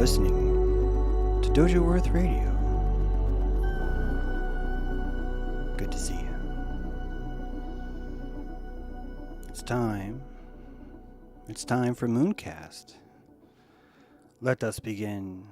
listening to Dojo Earth Radio. Good to see you. It's time. It's time for MoonCast. Let us begin.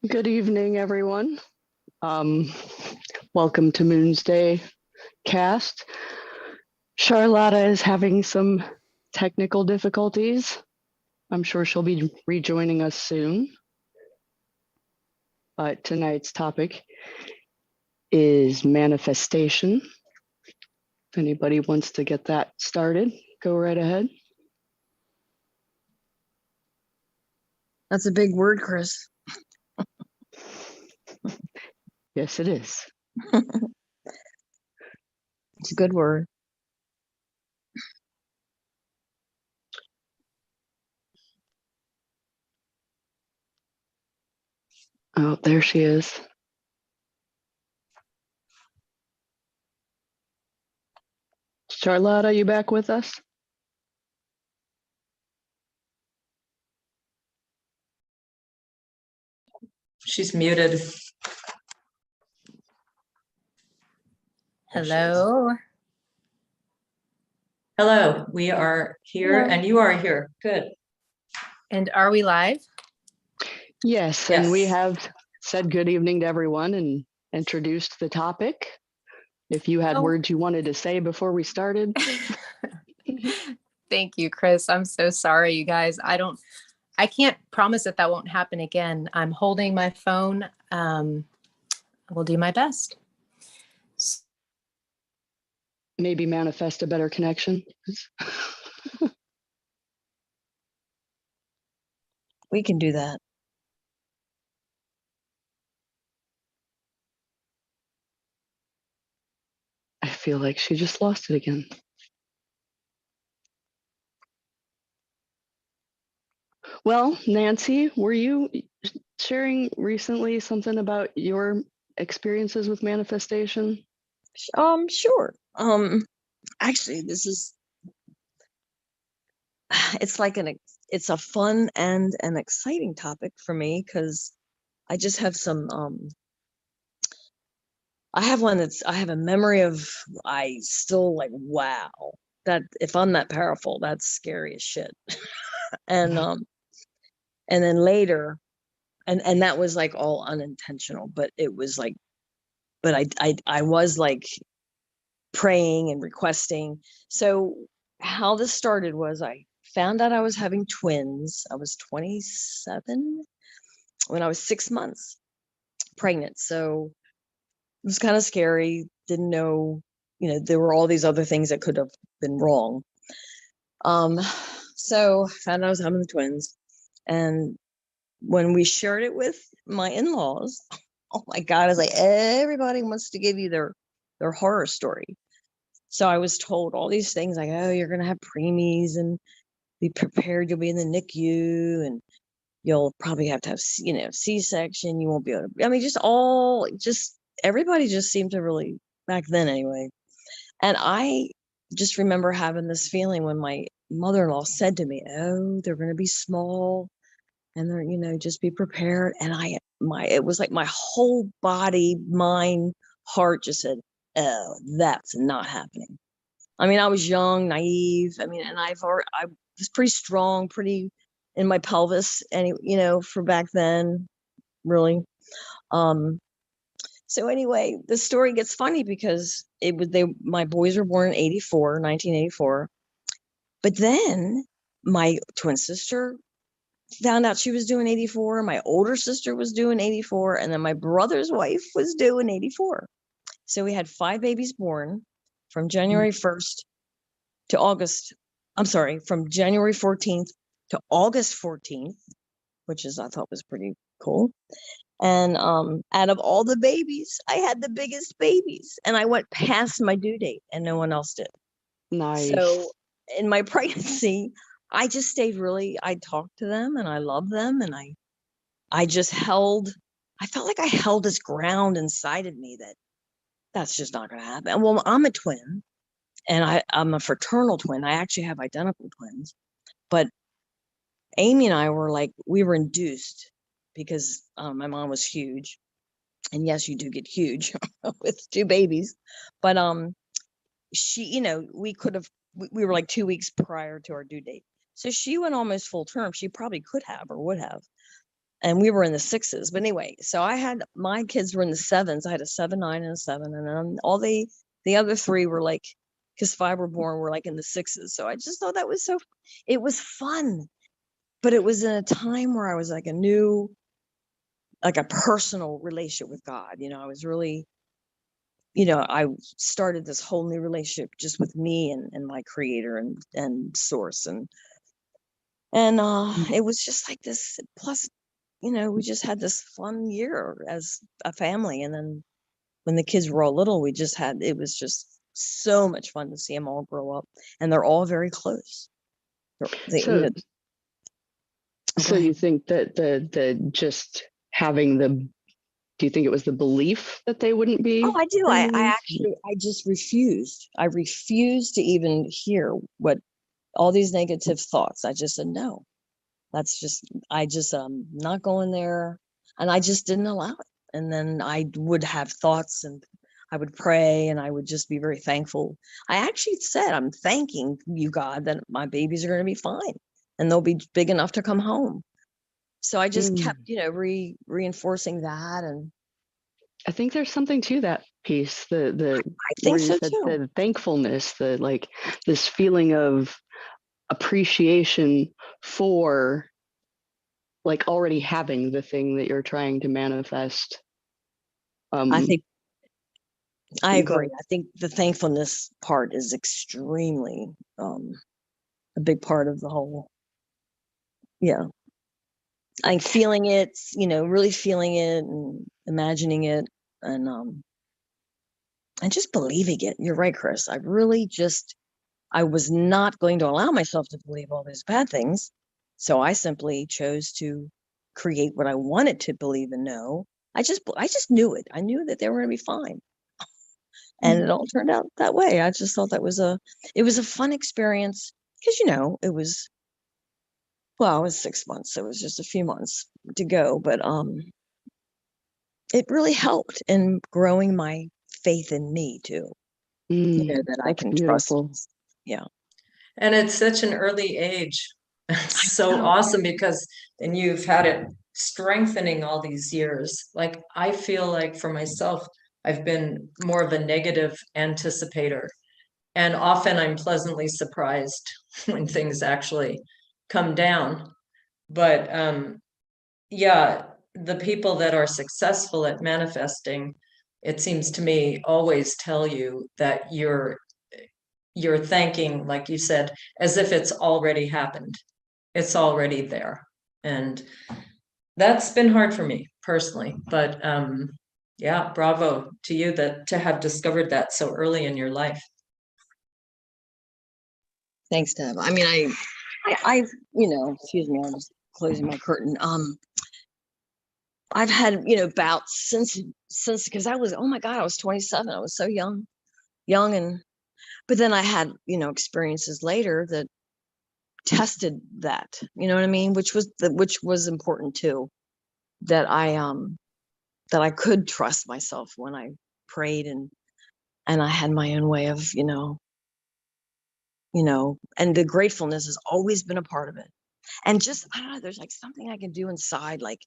Good evening, everyone. Welcome to Moon's Day cast. Charlotta is having some technical difficulties. I'm sure she'll be rejoining us soon. But tonight's topic is manifestation. If anybody wants to get that started, go right ahead. That's a big word, Chris. Yes, it is. It's a good word. Oh, there she is. Charlotta, you back with us? She's muted. Hello. Hello, we are here. Hello. And you are here. Good. And are we live? Yes, and we Yes. have said good evening to everyone and introduced the topic. If you had Oh. words you wanted to say before we started. Thank you, Chris. I'm so sorry, you guys. I can't promise that won't happen again. I'm holding my phone. I will do my best. Maybe manifest a better connection. We can do that. I feel like she just lost it again. Well, Nancy, were you sharing recently something about your experiences with manifestation? Sure. Actually, it's like it's a fun and an exciting topic for me because I just have I have a memory of, I still like, wow, that if I'm that powerful, that's scary as shit. And then later, and that was like all unintentional, but it was like, but I was like praying and requesting. So how this started was I found out I was having twins. I was 27 when I was 6 months pregnant. So it was kind of scary. Didn't know, there were all these other things that could have been wrong. So found out I was having the twins. And when we shared it with my in-laws, oh my God, I was like, everybody wants to give you their horror story. So I was told all these things like, oh, you're going to have preemies and be prepared. You'll be in the NICU and you'll probably have to have, C-section. You won't be able to, I mean, everybody just seemed to really, back then anyway. And I just remember having this feeling when my mother-in-law said to me, oh, they're going to be small and they're, just be prepared. And it was like my whole body, mind, heart just said, oh, that's not happening. I mean, I was young, naive. I mean, and I was pretty strong, pretty in my pelvis, and for back then, really. So anyway, the story gets funny because my boys were born in 1984. But then my twin sister found out she was doing 84. My older sister was doing 84. And then my brother's wife was doing 84. So we had 5 babies born from January 1st to August. I'm sorry, from January 14th to August 14th, which I thought was pretty cool. And out of all the babies, I had the biggest babies. And I went past my due date and no one else did. Nice. So in my pregnancy, I just stayed I talked to them and I loved them. And I felt like I held this ground inside of me that's just not going to happen. Well, I'm a twin and I'm a fraternal twin. I actually have identical twins, but Amy and I we were induced because my mom was huge. And yes, you do get huge with 2 babies, but she, we were like 2 weeks prior to our due date. So she went almost full term. She probably could have or would have. And we were in the 6s. But anyway, so my kids were in the 7s. I had a 7, 9, and a 7. And then all the other 3 were because 5 were born, were in the 6s. So I just thought it was fun. But it was in a time where I was a personal relationship with God. I was really, I started this whole new relationship just with me and my creator and source. And it was just like this. Plus, we just had this fun year as a family. And then when the kids were all little, it was just so much fun to see them all grow up. And they're all very close. So you think that the just having do you think it was the belief that they wouldn't be? Oh, I do. I just refused. I refused to even hear what all these negative thoughts. I just said, no, I just not going there. And I just didn't allow it. And then I would have thoughts and I would pray and I would just be very thankful. I actually said, I'm thanking you, God, that my babies are going to be fine and they'll be big enough to come home. So I just kept, reinforcing that. And I think there's something to that piece. I think so too. The thankfulness, this feeling of appreciation for already having the thing that you're trying to manifest. I think I agree. I think the thankfulness part is extremely a big part of the whole. Yeah. I'm feeling it, really feeling it and imagining it and just believing it. You're right, Chris. I was not going to allow myself to believe all these bad things. So I simply chose to create what I wanted to believe and know. I just knew it. I knew that they were going to be fine. And it all turned out that way. I just thought it was a fun experience because, it was, well, it was 6 months. So it was just a few months to go, but it really helped in growing my faith in me too. That I can trust. Yeah. And it's such an early age. It's so awesome because then you've had it strengthening all these years. Like I feel like for myself, I've been more of a negative anticipator. And often I'm pleasantly surprised when things actually come down. But yeah, the people that are successful at manifesting, it seems to me, always tell you that you're thanking, like you said, as if it's already happened. It's already there. And that's been hard for me personally, but yeah, bravo to you that to have discovered that so early in your life. Thanks, Deb. I mean, I, excuse me, I'm just closing my curtain. I've had, bouts since, because I was, oh my God, I was 27. I was so young, but then I had, experiences later that tested that, you know what I mean? Which was important too, that I could trust myself when I prayed and I had my own way of, and the gratefulness has always been a part of it. And just, I don't know, there's like something I can do inside. Like,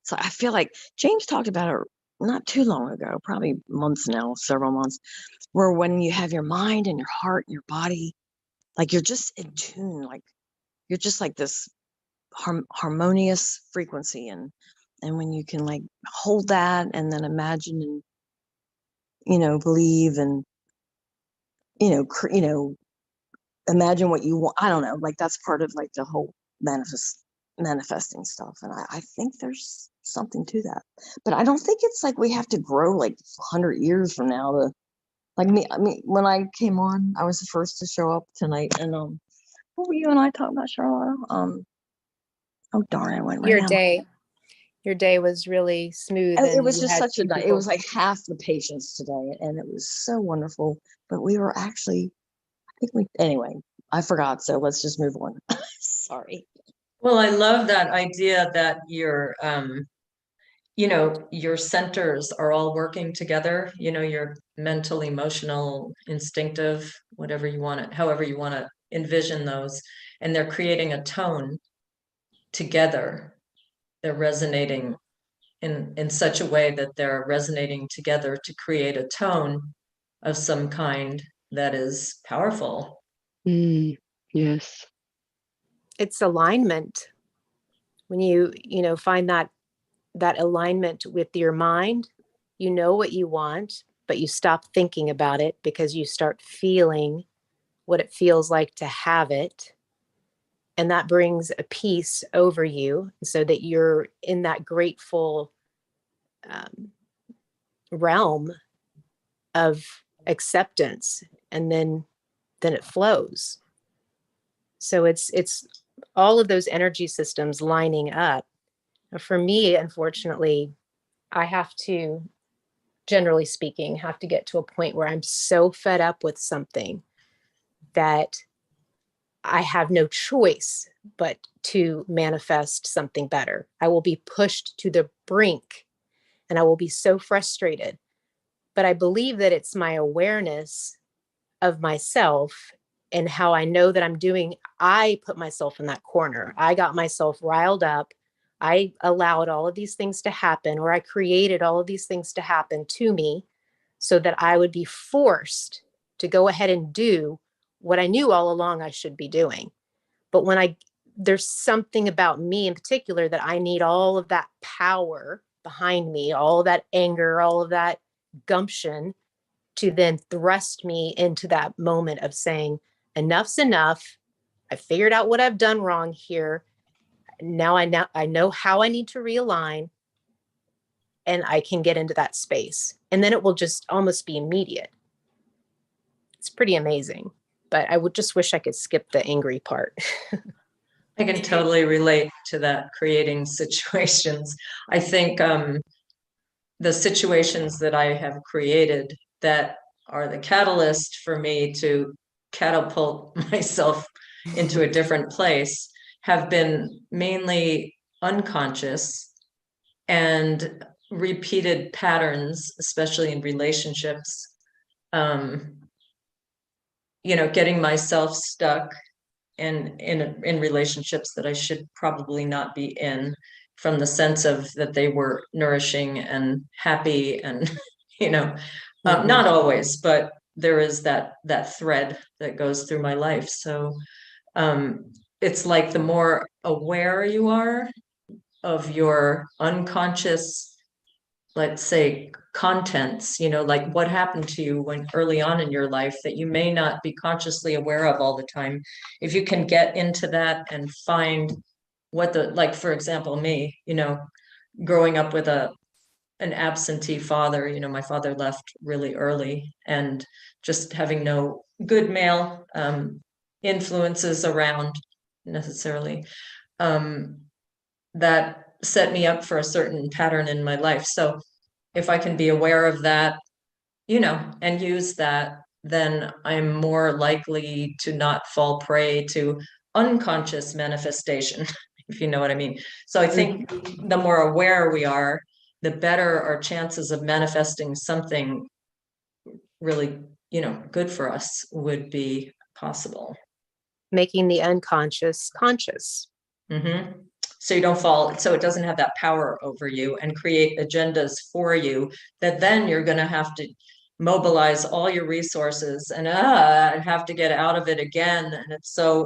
so I feel like James talked about it not too long ago, probably months now, several months, where when you have your mind and your heart and your body, like you're just in tune, like you're just like this harmonious frequency. And when you can like hold that and then imagine and, believe and, imagine what you want. I don't know, like that's part of like the whole manifesting stuff. And I think there's something to that, but I don't think it's like we have to grow like 100 years from now to like me. I mean, when I came on, I was the first to show up tonight. And what were you and I talking about, Charlotta? Oh darn, I went right now. Your day was really smooth. And it and was you just had such a two night. It people. was like half the patients today, and it was so wonderful. But we were actually, anyway, I forgot. So let's just move on. Sorry. Well, I love that idea that your centers are all working together, your mental, emotional, instinctive, whatever you want it, however you want to envision those, and they're creating a tone together. They're resonating in such a way that they're resonating together to create a tone of some kind that is powerful. Yes. It's alignment. When you find that alignment with your mind, you know what you want, but you stop thinking about it because you start feeling what it feels like to have it. And that brings a peace over you so that you're in that grateful realm of acceptance, and then it flows. So it's all of those energy systems lining up. For me, unfortunately, I have to, generally speaking, have to get to a point where I'm so fed up with something that I have no choice but to manifest something better. I will be pushed to the brink and I will be so frustrated. But I believe that it's my awareness of myself and how I know that I'm doing. I put myself in that corner. I got myself riled up. I allowed all of these things to happen, or I created all of these things to happen to me so that I would be forced to go ahead and do what I knew all along I should be doing. But there's something about me in particular that I need all of that power behind me, all of that anger, all of that gumption to then thrust me into that moment of saying, enough's enough. I figured out what I've done wrong here. Now I know how I need to realign, and I can get into that space. And then it will just almost be immediate. It's pretty amazing. But I would just wish I could skip the angry part. I can totally relate to that, creating situations. I think the situations that I have created that are the catalyst for me to catapult myself into a different place have been mainly unconscious and repeated patterns, especially in relationships. Getting myself stuck in relationships that I should probably not be in, from the sense of that they were nourishing and happy and not always, but there is that thread that goes through my life. So it's like the more aware you are of your unconscious, let's say, contents, like what happened to you when early on in your life that you may not be consciously aware of all the time. If you can get into that and find what like, for example, me, growing up with an absentee father, my father left really early, and just having no good male influences around necessarily, that set me up for a certain pattern in my life. So if I can be aware of that, and use that, then I'm more likely to not fall prey to unconscious manifestation, if you know what I mean. So I think the more aware we are, the better our chances of manifesting something really, good for us would be possible. Making the unconscious conscious. Mm-hmm. So you don't fall, so it doesn't have that power over you and create agendas for you that then you're going to have to mobilize all your resources and have to get out of it again. And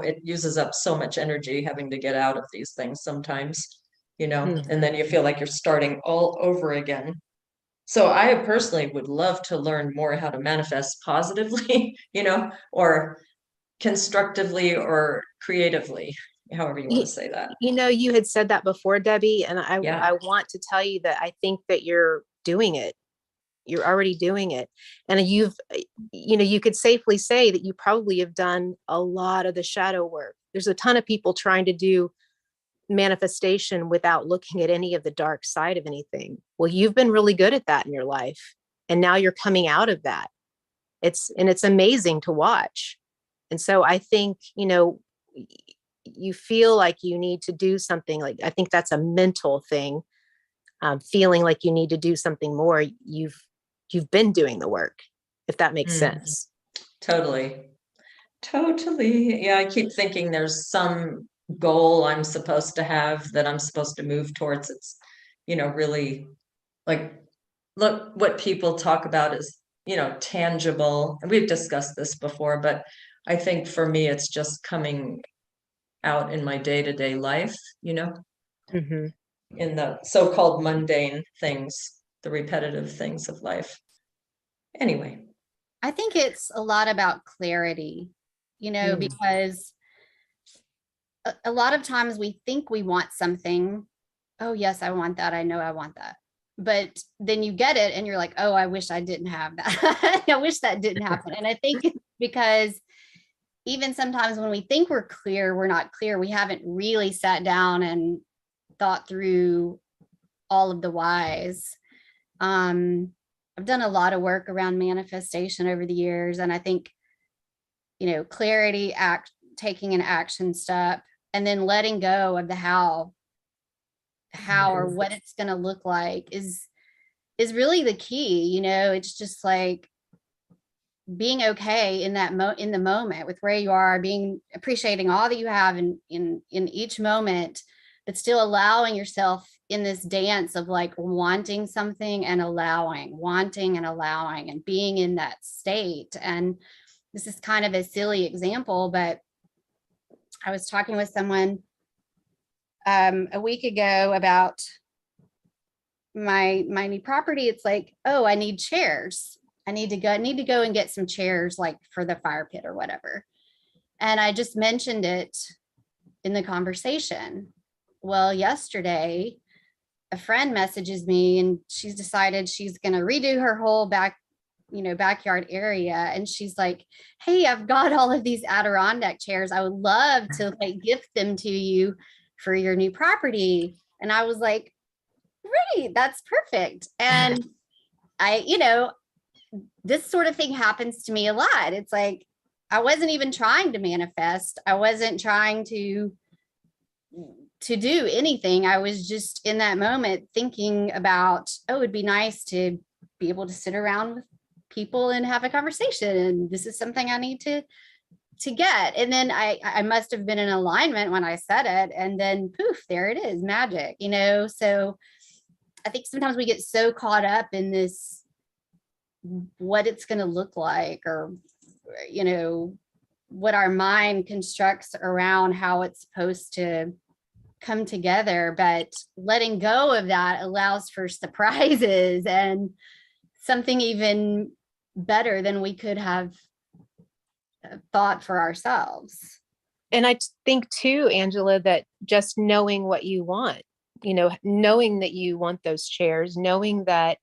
it uses up so much energy having to get out of these things sometimes, and then you feel like you're starting all over again. So I personally would love to learn more how to manifest positively, or constructively or creatively, however you want to say that. You had said that before, Debbie, and Yeah. I want to tell you that I think that you're doing it. You're already doing it. And you could safely say that you probably have done a lot of the shadow work. There's a ton of people trying to do manifestation without looking at any of the dark side of anything. Well, you've been really good at that in your life. And now you're coming out of that. It's amazing to watch. And so I think, you feel like you need to do something. Like, I think that's a mental thing. Feeling like you need to do something more. You've been doing the work, if that makes sense. Totally. Yeah, I keep thinking there's some goal I'm supposed to have that I'm supposed to move towards. It's, really like, look, what people talk about is, tangible. And we've discussed this before, but I think for me, it's just coming out in my day-to-day life, Mm-hmm. in the so-called mundane things, the repetitive things of life. Anyway. I think it's a lot about clarity, because a lot of times we think we want something. Oh, yes, I want that. I know I want that. But then you get it and you're like, oh, I wish I didn't have that. I wish that didn't happen. And I think it's because even sometimes when we think we're clear, we're not clear. We haven't really sat down and thought through all of the whys. I've done a lot of work around manifestation over the years. And I think, clarity, taking an action step, and then letting go of the how or what it's going to look like is really the key. It's just like being okay in that in the moment with where you are, appreciating all that you have in each moment, but still allowing yourself in this dance of like wanting something and wanting and allowing and being in that state. And this is kind of a silly example, but I was talking with someone a week ago about my new property. It's like, oh, I need chairs. I need to go and get some chairs, like for the fire pit or whatever. And I just mentioned it in the conversation. Well, yesterday, a friend messages me and she's decided she's going to redo her whole backyard area. And she's like, hey, I've got all of these Adirondack chairs. I would love to like gift them to you for your new property. And I was like, great, that's perfect. And this sort of thing happens to me a lot. It's like, I wasn't even trying to manifest. I wasn't trying to do anything. I was just in that moment thinking about, oh, it'd be nice to be able to sit around with people and have a conversation. And this is something I need to get. And then I must have been in alignment when I said it. And then poof, there it is, magic, So I think sometimes we get so caught up in this what it's going to look like, or, you know, what our mind constructs around how it's supposed to come together. But letting go of that allows for surprises and something even better than we could have thought for ourselves. And I think too, Angela, that just knowing what you want, you know, knowing that you want those chairs, knowing that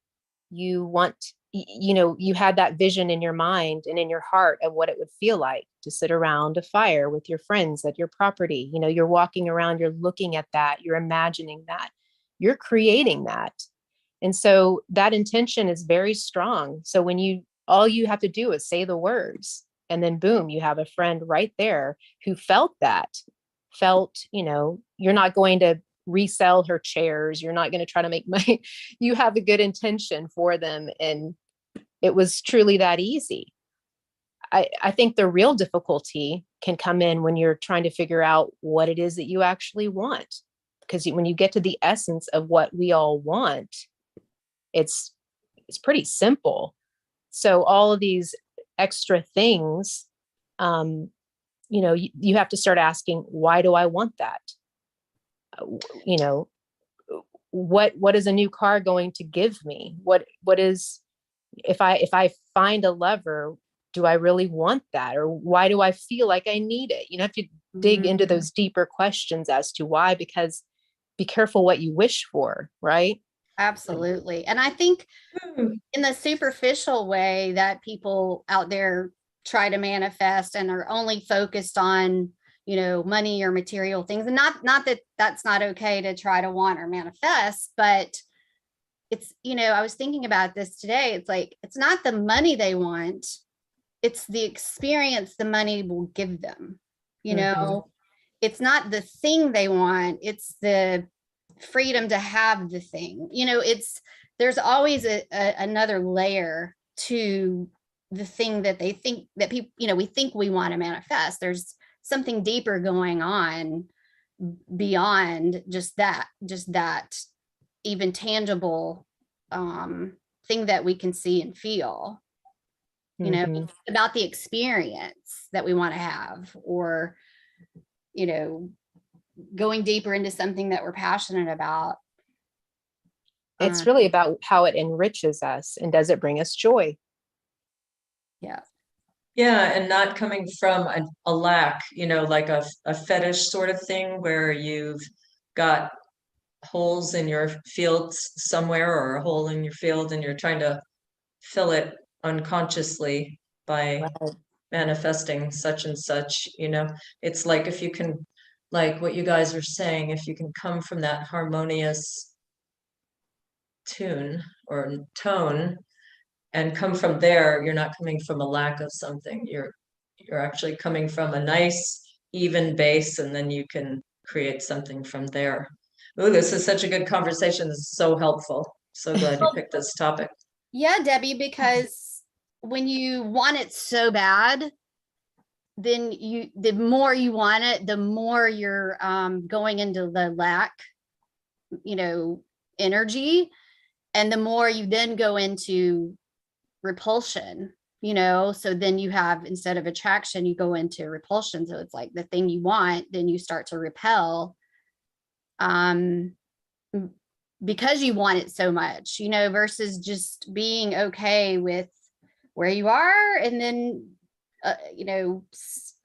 you want, you know, you had that vision in your mind and in your heart of what it would feel like to sit around a fire with your friends at your property. You know, you're walking around, you're looking at that, you're imagining that, you're creating that. And so that intention is very strong. So when all you have to do is say the words, and then boom, you have a friend right there who felt, you know, you're not going to resell her chairs. You're not going to try to make money. You have a good intention for them. And it was truly that easy. I think the real difficulty can come in when you're trying to figure out what it is that you actually want. Because when you get to the essence of what we all want, it's pretty simple. So all of these extra things, you know, you have to start asking, why do I want that? You know, what is a new car going to give me? What is, if I find a lover, do I really want that? Or why do I feel like I need it? You have to dig into those deeper questions as to why, because be careful what you wish for, right? Absolutely. And I think in the superficial way that people out there try to manifest and are only focused on, you know, money or material things, and not that that's not okay to try to want or manifest, but it's, you know, I was thinking about this today. It's like, it's not the money they want, it's the experience the money will give them. You know, it's not the thing they want, it's the freedom to have the thing. You know, there's always another layer to the thing that they think that people, you know, we think we want to manifest. There's something deeper going on beyond just that even tangible thing that we can see and feel. You know, it's about the experience that we want to have, or, you know, going deeper into something that we're passionate about. It's really about how it enriches us, and does it bring us joy? Yeah. Yeah, and not coming from a lack, you know, like a fetish sort of thing where you've got holes in your fields somewhere, or a hole in your field, and you're trying to fill it unconsciously by manifesting such and such, you know. It's like, if you can, like what you guys are saying, if you can come from that harmonious tune or tone and come from there, you're not coming from a lack of something. You're actually coming from a nice even base, and then you can create something from there. Ooh, this is such a good conversation. This is so helpful. So glad you picked this topic. Yeah, Debbie, because when you want it so bad, then the more you want it, the more you're going into the lack, you know, energy, and the more you then go into repulsion, you know. So then you have, instead of attraction, you go into repulsion. So it's like the thing you want, then you start to repel, because you want it so much, you know, versus just being okay with where you are, and then you know,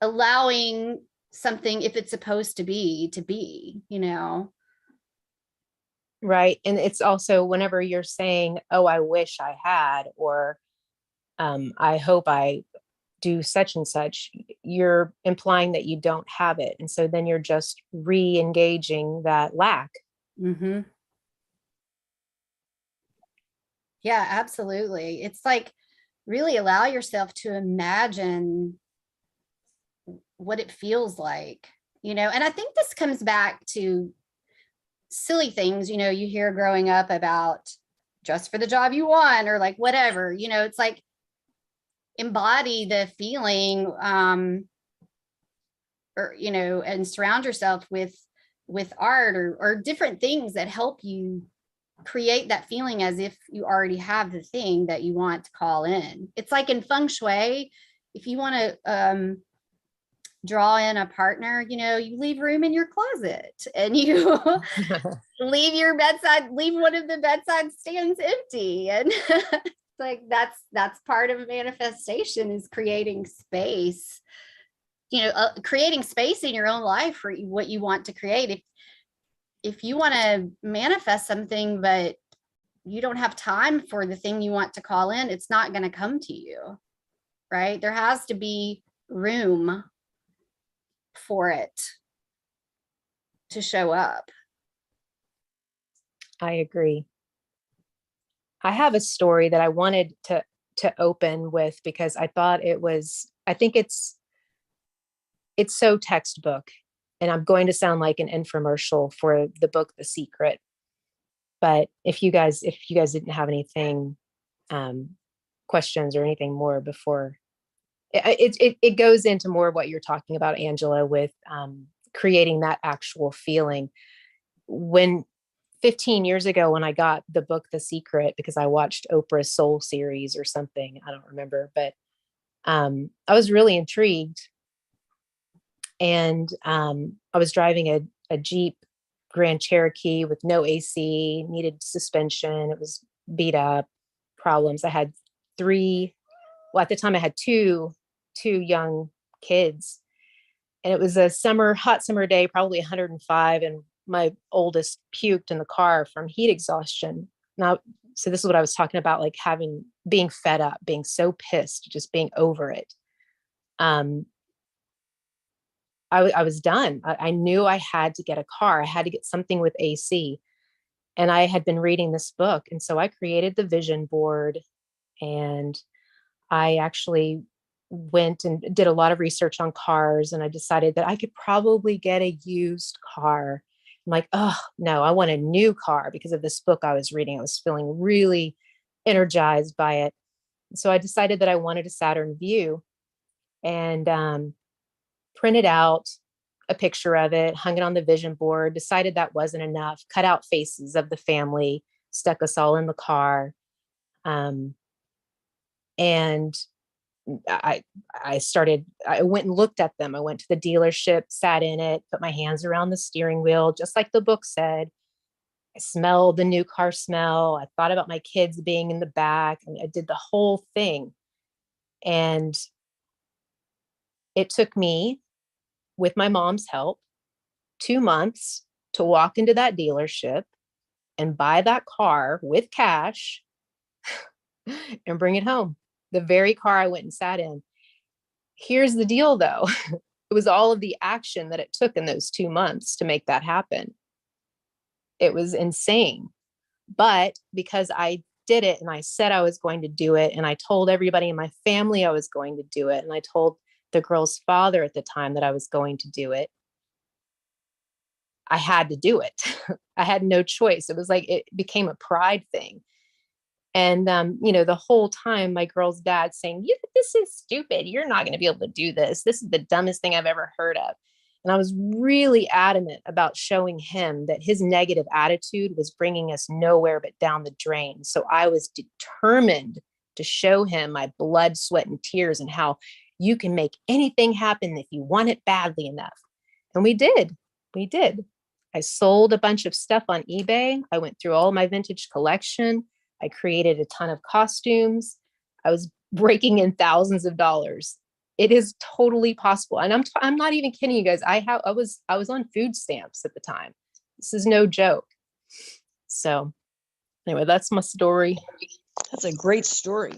allowing something, if it's supposed to be, you know. Right. And it's also, whenever you're saying, oh, I wish I had, or I hope I do such and such, you're implying that you don't have it. And so then you're just re-engaging that lack. Yeah, absolutely. It's like, really allow yourself to imagine what it feels like, you know. And I think this comes back to silly things, you know, you hear growing up about dress for the job you want, or like whatever, you know. It's like, embody the feeling, or, you know, and surround yourself with art or different things that help you create that feeling as if you already have the thing that you want to call in. It's like in feng shui, if you want to draw in a partner, you leave room in your closet and you leave one of the bedside stands empty. And like that's part of manifestation, is creating space, creating space in your own life for what you want to create. If you want to manifest something, but you don't have time for the thing you want to call in, it's not going to come to you, right? There has to be room for it to show up. I agree. I have a story that I wanted to open with, because I thought I think it's so textbook, and I'm going to sound like an infomercial for the book, The Secret. But if you guys didn't have anything, questions or anything more before, it goes into more of what you're talking about, Angela, with creating that actual feeling. When 15 years ago, when I got the book, The Secret, because I watched Oprah's Soul series or something, I don't remember, but I was really intrigued. And I was driving a Jeep Grand Cherokee with no AC, needed suspension. It was beat up, problems. I had at the time I had two young kids, and it was a hot summer day, probably 105. And my oldest puked in the car from heat exhaustion. Now, so this is what I was talking about, like being fed up, being so pissed, just being over it. I was done. I knew I had to get a car. I had to get something with AC. And I had been reading this book. And so I created the vision board, and I actually went and did a lot of research on cars. And I decided that I could probably get a used car. I'm like, oh no, I want a new car because of this book I was reading. I was feeling really energized by it. So I decided that I wanted a Saturn Vue, and printed out a picture of it, hung it on the vision board, decided that wasn't enough, cut out faces of the family, stuck us all in the car. And I went and looked at them. I went to the dealership, sat in it, put my hands around the steering wheel, just like the book said. I smelled the new car smell. I thought about my kids being in the back. I did the whole thing. And it took me, with my mom's help, 2 months to walk into that dealership and buy that car with cash and bring it home. The very car I went and sat in. Here's the deal, though. It was all of the action that it took in those 2 months to make that happen. It was insane. But because I did it, and I said I was going to do it, and I told everybody in my family I was going to do it, and I told the girl's father at the time that I was going to do it, I had to do it. I had no choice. It was like, it became a pride thing. And, the whole time my girl's dad saying, this is stupid. You're not going to be able to do this. This is the dumbest thing I've ever heard of. And I was really adamant about showing him that his negative attitude was bringing us nowhere but down the drain. So I was determined to show him my blood, sweat, and tears, and how you can make anything happen if you want it badly enough. And we did. I sold a bunch of stuff on eBay. I went through all my vintage collection. I created a ton of costumes. I was breaking in thousands of dollars. It is totally possible. And I'm not even kidding you guys. I was on food stamps at the time. This is no joke. So anyway, that's my story. That's a great story.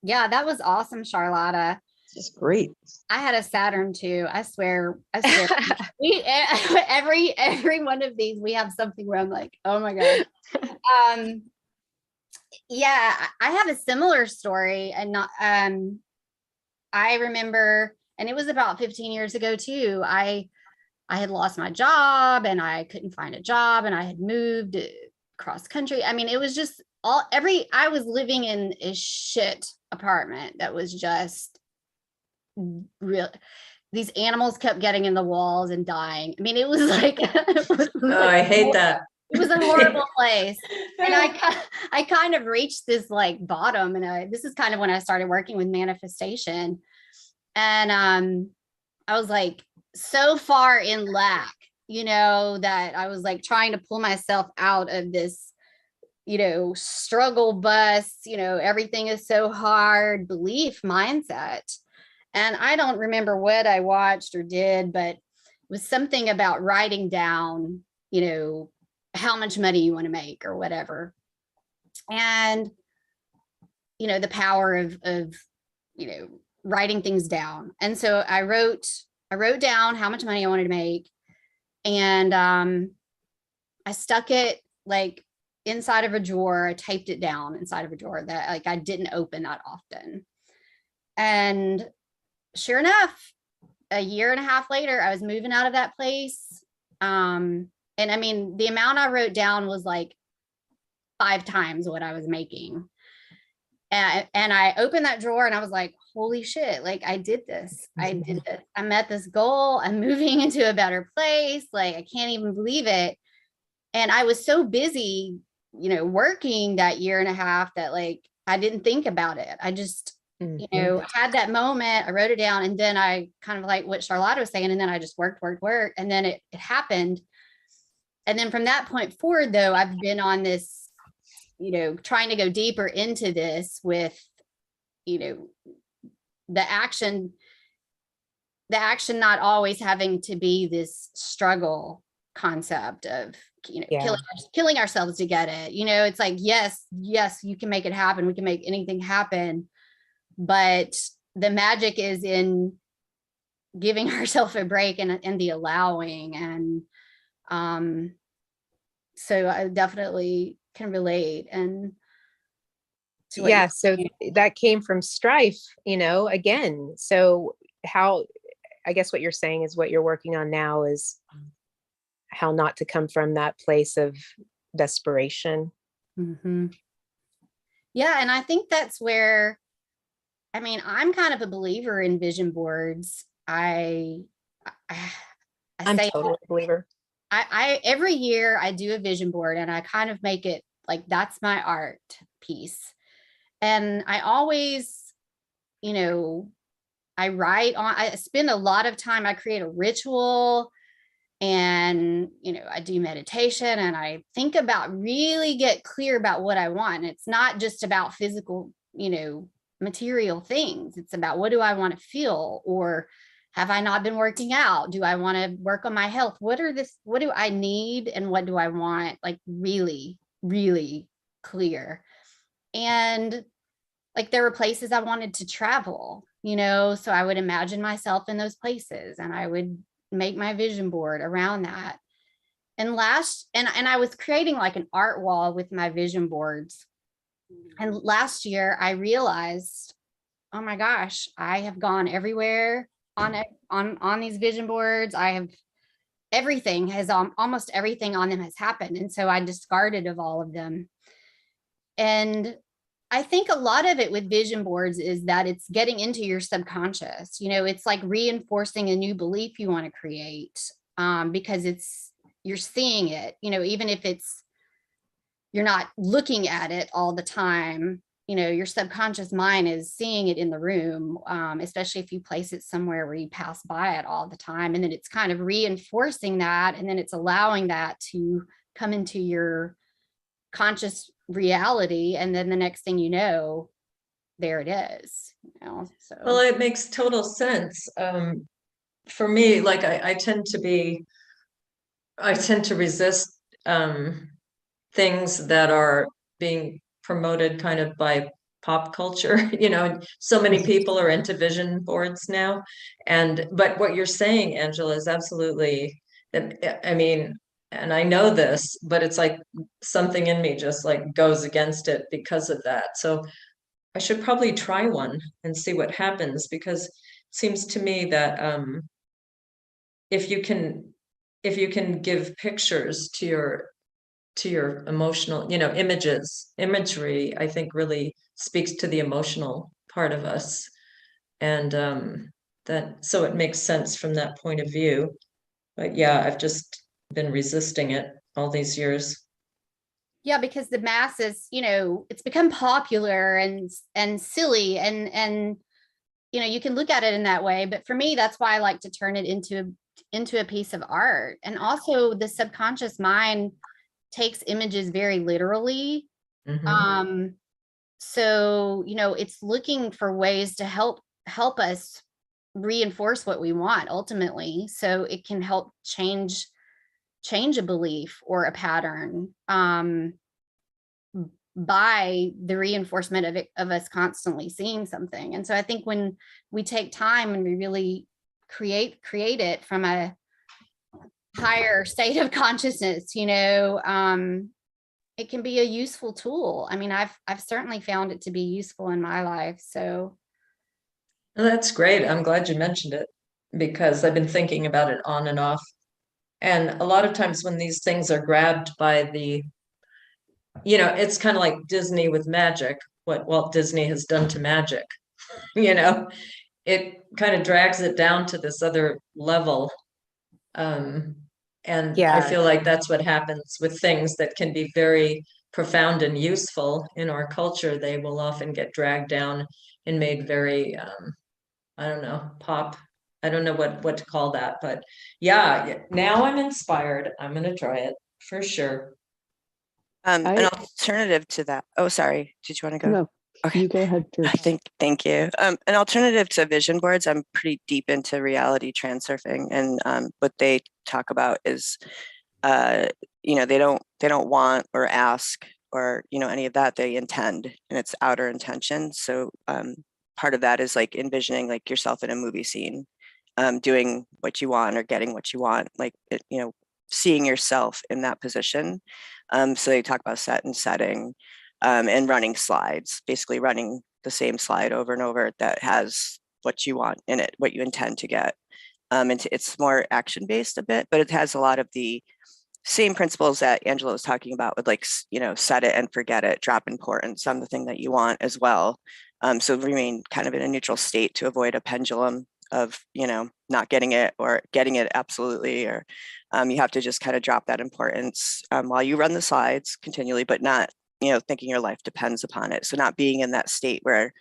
Yeah, that was awesome, Charlotta. It's great. I had a Saturn too. I swear. We every one of these, we have something where I'm like, oh my God. Yeah, I have a similar story, and not I remember, and it was about 15 years ago too. I had lost my job, and I couldn't find a job, and I had moved across country. I mean, it was just I was living in a shit apartment that was just real. These animals kept getting in the walls and dying. I mean, it was like, Oh, I hate that. It was a horrible place. And I kind of reached this like bottom. And this is kind of when I started working with manifestation. And I was like so far in lack, that I was like trying to pull myself out of this, struggle bus, everything is so hard belief mindset. And I don't remember what I watched or did, but it was something about writing down, how much money you want to make or whatever. And, the power of, writing things down. And so I wrote down how much money I wanted to make. And I stuck it like inside of a drawer. I taped it down inside of a drawer that like I didn't open that often. And sure enough, a year and a half later, I was moving out of that place. And I mean, the amount I wrote down was like 5 times what I was making. And I opened that drawer and I was like, holy shit, like I did this. I did this. I met this goal. I'm moving into a better place. Like, I can't even believe it. And I was so busy, working that year and a half that like, I didn't think about it. I just, had that moment. I wrote it down, and then I kind of like what Charlotta was saying. And then I just worked. And then it happened. And then from that point forward, though, I've been on this, trying to go deeper into this with, the action not always having to be this struggle concept of, killing ourselves to get it. It's like, yes, you can make it happen. We can make anything happen. But the magic is in giving ourselves a break and the allowing. And so I definitely can relate. And so that came from strife, again. So how, I guess what you're saying is what you're working on now is how not to come from that place of desperation. Mm-hmm. Yeah. And I think that's where, I mean, I'm kind of a believer in vision boards. I'm totally a believer. I every year I do a vision board, and I kind of make it like that's my art piece. And I always, I spend a lot of time, I create a ritual, and, I do meditation, and I think about, really get clear about what I want. And it's not just about physical, material things. It's about, what do I want to feel? Or have I not been working out? Do I want to work on my health? What do I need? And what do I want? Like really, really clear. And like, there were places I wanted to travel, so I would imagine myself in those places, and I would make my vision board around that. And I was creating like an art wall with my vision boards. And last year I realized, oh my gosh, I have gone everywhere on these vision boards. Almost everything on them has happened. And so I discarded of all of them. And I think a lot of it with vision boards is that it's getting into your subconscious. It's like reinforcing a new belief you want to create, because you're seeing it, even if you're not looking at it all the time, your subconscious mind is seeing it in the room, especially if you place it somewhere where you pass by it all the time. And then it's kind of reinforcing that. And then it's allowing that to come into your conscious reality. And then the next thing you know, there it is. So. Well, it makes total sense. For me, like I tend to resist things that are being promoted kind of by pop culture. So many people are into vision boards now. But what you're saying, Angela, is absolutely, I mean, and I know this, but it's like something in me just like goes against it because of that. So I should probably try one and see what happens, because it seems to me that if you can give pictures to your emotional, imagery, I think really speaks to the emotional part of us. And so it makes sense from that point of view. But yeah, I've just been resisting it all these years. Yeah, because the masses, it's become popular and silly and you can look at it in that way. But for me, that's why I like to turn it into a piece of art. And also the subconscious mind takes images very literally. Mhm. So, it's looking for ways to help us reinforce what we want ultimately. So it can help change a belief or a pattern by the reinforcement of us constantly seeing something. And so I think when we take time and we really create it from a higher state of consciousness, it can be a useful tool. I mean, I've certainly found it to be useful in my life. So Well, that's great. I'm glad you mentioned it because I've been thinking about it on and off. And a lot of times when these things are grabbed by it's kind of like Disney with magic, what Walt Disney has done to magic, you know, it kind of drags it down to this other level. And I Yeah. feel like that's what happens with things that can be very profound and useful in our culture. They will often get dragged down and made very, I don't know, pop. I don't know what to call that, but yeah, now I'm inspired. I'm gonna try it for sure. An I alternative to that. Oh, sorry. Did you want to go? no, Okay. you go ahead first. Thank you. An alternative to vision boards, I'm pretty deep into reality transurfing, and what they talk about is, they don't want or ask or any of that. They intend, and it's outer intention. So part of that is like envisioning like yourself in a movie scene, doing what you want or getting what you want, like seeing yourself in that position. So they talk about set and setting, and running slides, basically running the same slide over and over that has what you want in it, what you intend to get. And it's more action based a bit, but it has a lot of the same principles that Angela was talking about with like, set it and forget it, drop importance on the thing that you want as well. So remain kind of in a neutral state to avoid a pendulum of, not getting it or getting it absolutely, or you have to just kind of drop that importance while you run the slides continually, but not, thinking your life depends upon it. So not being in that state where,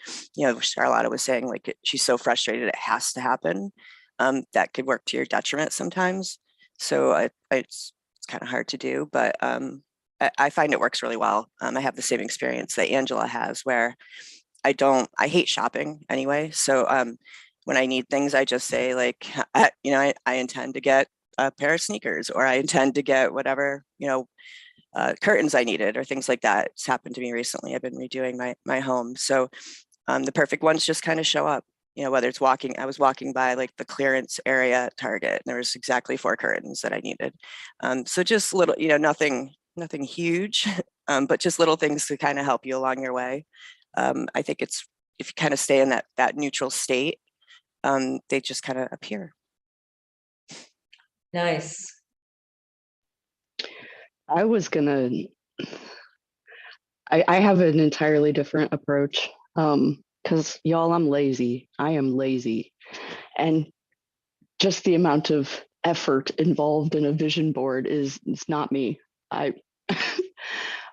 Charlotta was saying, like, she's so frustrated, it has to happen. That could work to your detriment sometimes. So it's kind of hard to do, but I find it works really well. I have the same experience that Angela has where I hate shopping anyway. So when I need things, I just say like, I intend to get a pair of sneakers, or I intend to get whatever, curtains I needed or things like that. It's happened to me recently. I've been redoing my home. So the perfect ones just kind of show up, whether it's walking, I was walking by like the clearance area at Target and there was exactly 4 curtains that I needed. So just little, nothing huge, but just little things to kind of help you along your way. I think it's, if you kind of stay in that neutral state, they just kind of appear. Nice. I was gonna. I have an entirely different approach. Because y'all, I'm lazy. I am lazy, and just the amount of effort involved in a vision board is not me. I,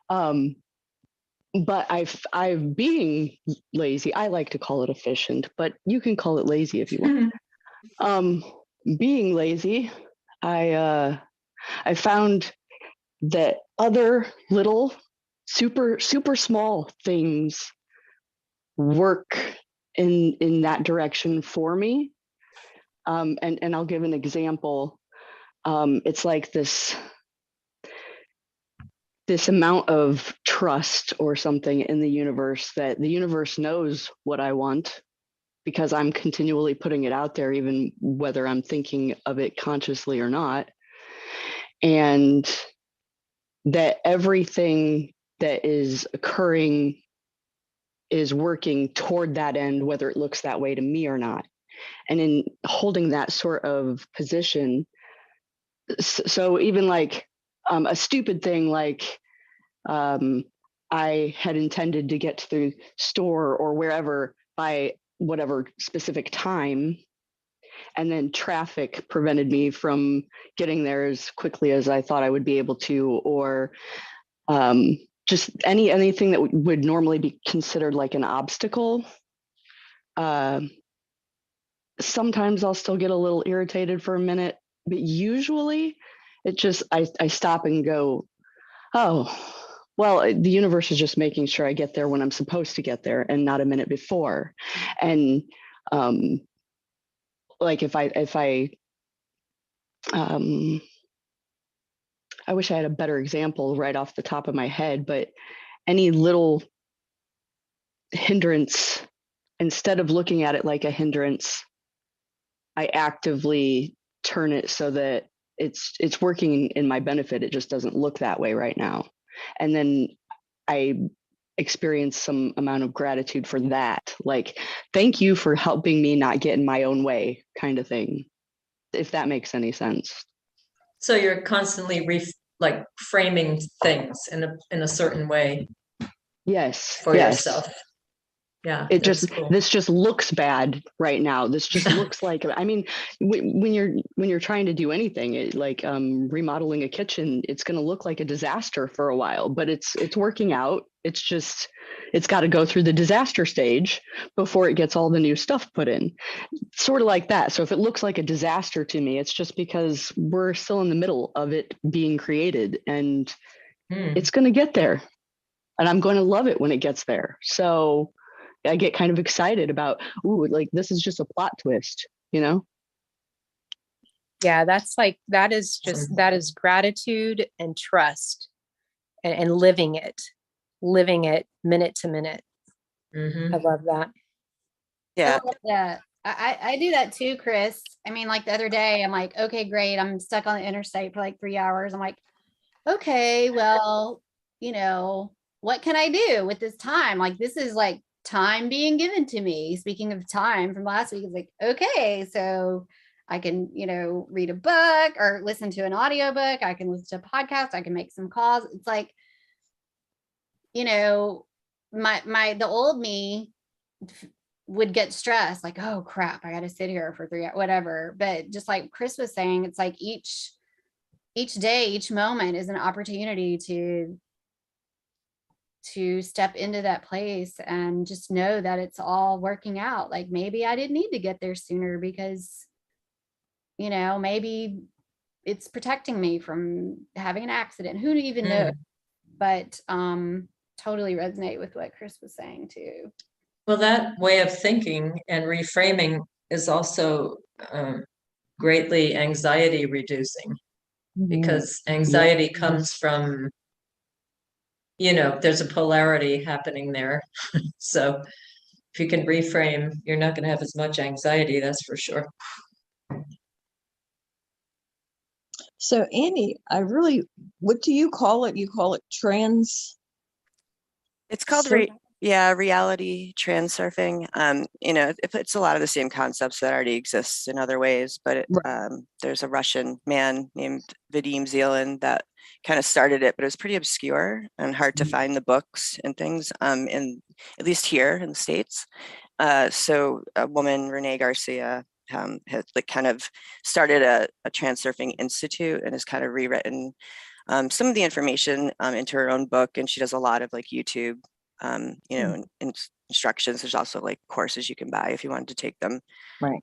but I've being lazy. I like to call it efficient, but you can call it lazy if you want. Being lazy, I found that other little super small things work in that direction for me. And I'll give an example. It's like this amount of trust or something in the universe, that the universe knows what I want because I'm continually putting it out there, even whether I'm thinking of it consciously or not. And that everything that is occurring is working toward that end, whether it looks that way to me or not. And in holding that sort of position, so even like a stupid thing like I had intended to get to the store or wherever by whatever specific time, and then traffic prevented me from getting there as quickly as I thought I would be able to, or just anything that would normally be considered like an obstacle. Sometimes I'll still get a little irritated for a minute, but usually it just, I stop and go, oh, well, the universe is just making sure I get there when I'm supposed to get there and not a minute before. And like if I wish I had a better example right off the top of my head, but any little hindrance, instead of looking at it like a hindrance, I actively turn it so that it's working in my benefit. It just doesn't look that way right now. And then I experience some amount of gratitude for that. Like, thank you for helping me not get in my own way, kind of thing, if that makes any sense. So you're constantly like framing things in a certain way Yes. for yourself. Yeah, It that's just, cool. this just looks bad right now. This just looks like, I mean, when you're trying to do anything, like remodeling a kitchen, it's going to look like a disaster for a while, but it's working out. It's just, it's got to go through the disaster stage before it gets all the new stuff put in. Sort of like that. So if it looks like a disaster to me, it's just because we're still in the middle of it being created, and it's going to get there, and I'm going to love it when it gets there. So I get kind of excited about, ooh, like this is just a plot twist, you know? Yeah, that is gratitude and trust, and living it minute to minute. I love that. Yeah. I love that. I do that too, Chris. I mean, like the other day, I'm like, okay, great. I'm stuck on the interstate for like 3 hours. I'm like, okay, well, what can I do with this time? Like, this is like time being given to me. Speaking of time from last week, it's like, okay, so I can, read a book or listen to an audiobook. I can listen to a podcast. I can make some calls. It's like, the old me would get stressed, like, oh crap, I got to sit here for 3 hours, whatever. But just like Chris was saying, it's like each day, each moment is an opportunity to step into that place and just know that it's all working out. Like, maybe I didn't need to get there sooner because, maybe it's protecting me from having an accident. Who even know? But totally resonate with what Chris was saying too. Well, that way of thinking and reframing is also greatly anxiety reducing, because anxiety comes from, there's a polarity happening there. So if you can reframe, you're not going to have as much anxiety, that's for sure. So Annie, what do you call it? You call it trans? It's called reality transurfing. It's a lot of the same concepts that already exist in other ways, but there's a Russian man named Vadim Zeland that kind of started it, but it was pretty obscure and hard to find the books and things in, at least here in the States. So a woman, Renee Garcia, has like kind of started a transurfing institute and has kind of rewritten some of the information into her own book, and she does a lot of like YouTube instructions. There's also like courses you can buy if you wanted to take them. Right.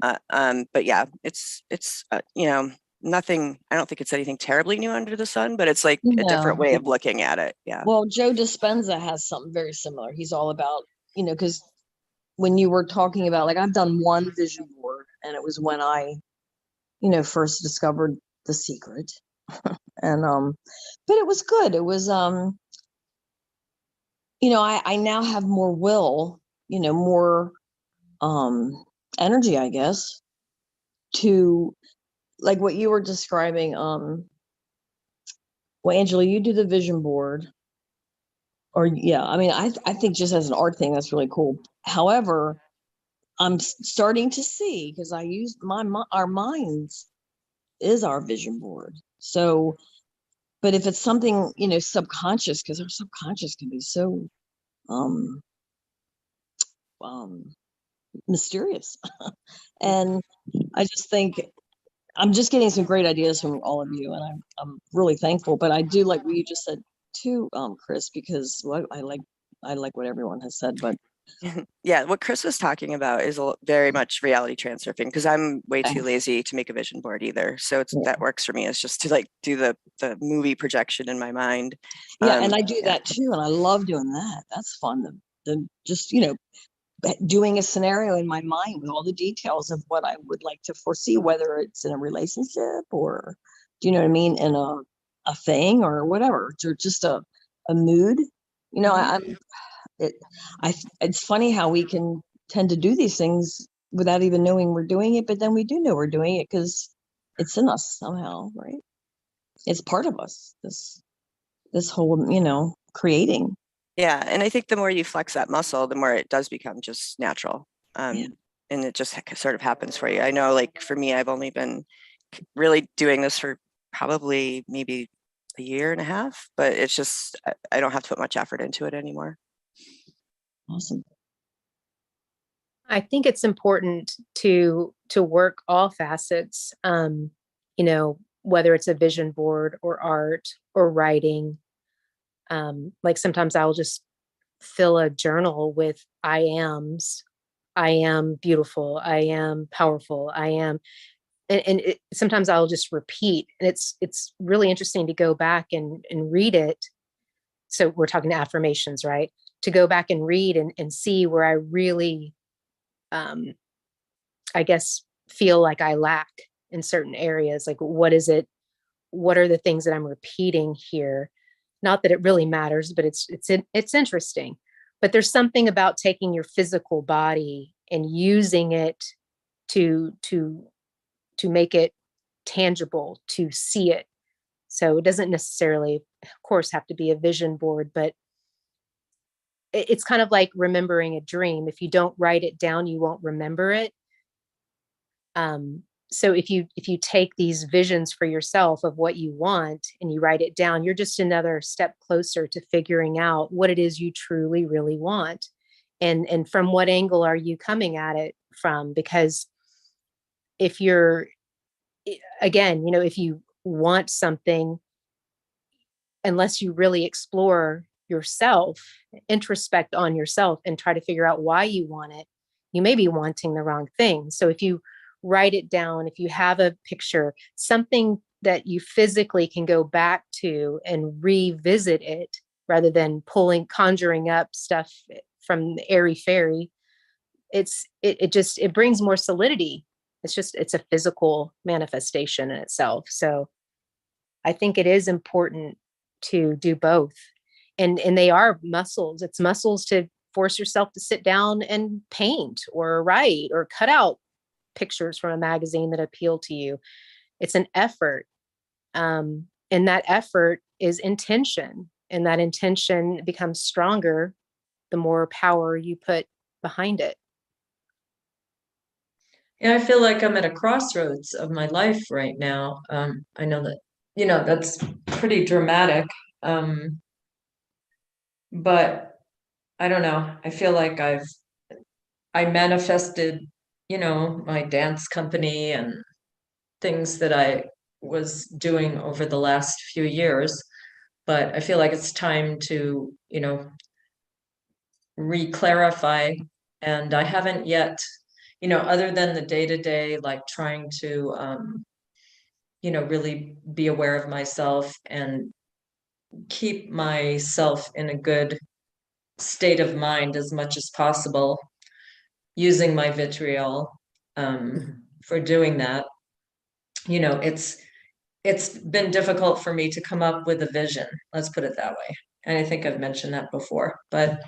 But yeah, it's nothing, I don't think it's anything terribly new under the sun, but it's like a different way of looking at it. Yeah. Well, Joe Dispenza has something very similar. He's all about, because when you were talking about, like, I've done one vision board, and it was when I, first discovered The Secret. And but it was good. It was I now have more will, more energy, I guess, to, like what you were describing. Well, Angela, you do the vision board, or I think just as an art thing, that's really cool. However, I'm starting to see, because I use our minds is our vision board. So, but if it's something, subconscious, because our subconscious can be so mysterious. And I just think I'm just getting some great ideas from all of you, and I'm really thankful. But I do like what you just said too, Chris, because I like what everyone has said. But Yeah, what Chris was talking about is very much reality transurfing, because I'm way too lazy to make a vision board either. So that works for me. It's just to like do the movie projection in my mind. Yeah, and I do that too, and I love doing that. That's fun. The just doing a scenario in my mind with all the details of what I would like to foresee, whether it's in a relationship or, do you know what I mean, in a thing or whatever, or just a mood. It's funny how we can tend to do these things without even knowing we're doing it, but then we do know we're doing it because it's in us somehow, right? It's part of us, this whole, creating. Yeah, and I think the more you flex that muscle, the more it does become just natural. And it just sort of happens for you. I know, like for me, I've only been really doing this for probably maybe a year and a half, but it's just, I don't have to put much effort into it anymore. Awesome. I think it's important to work all facets, whether it's a vision board or art or writing. Like sometimes I'll just fill a journal with I ams. I am beautiful. I am powerful. I am, and sometimes I'll just repeat, and it's really interesting to go back and read it. So we're talking affirmations, right? To go back and read and see where I really, I guess, feel like I lack in certain areas. Like, what is it? What are the things that I'm repeating here? Not that it really matters, but it's interesting. But there's something about taking your physical body and using it to make it tangible, to see it. So it doesn't necessarily, of course, have to be a vision board, but it's kind of like remembering a dream. If you don't write it down, you won't remember it. So if you take these visions for yourself of what you want and you write it down, you're just another step closer to figuring out what it is you truly, really want. And from what angle are you coming at it from? Because if you're, again, if you want something, unless you really explore yourself, introspect on yourself and try to figure out why you want it, you may be wanting the wrong thing. So if you write it down, if you have a picture, something that you physically can go back to and revisit it, rather than conjuring up stuff from the airy fairy, it brings more solidity. It's a physical manifestation in itself. So I think it is important to do both. And they are muscles. It's muscles to force yourself to sit down and paint or write or cut out pictures from a magazine that appeal to you. It's an effort. And that effort is intention. And that intention becomes stronger the more power you put behind it. Yeah, I feel like I'm at a crossroads of my life right now. I know that, that's pretty dramatic. But I don't know. I feel like I manifested, my dance company and things that I was doing over the last few years. But I feel like it's time to, re-clarify. And I haven't yet, other than the day-to-day, like trying to, really be aware of myself and keep myself in a good state of mind as much as possible, using my vitriol for doing that. It's been difficult for me to come up with a vision, let's put it that way. And I think I've mentioned that before, but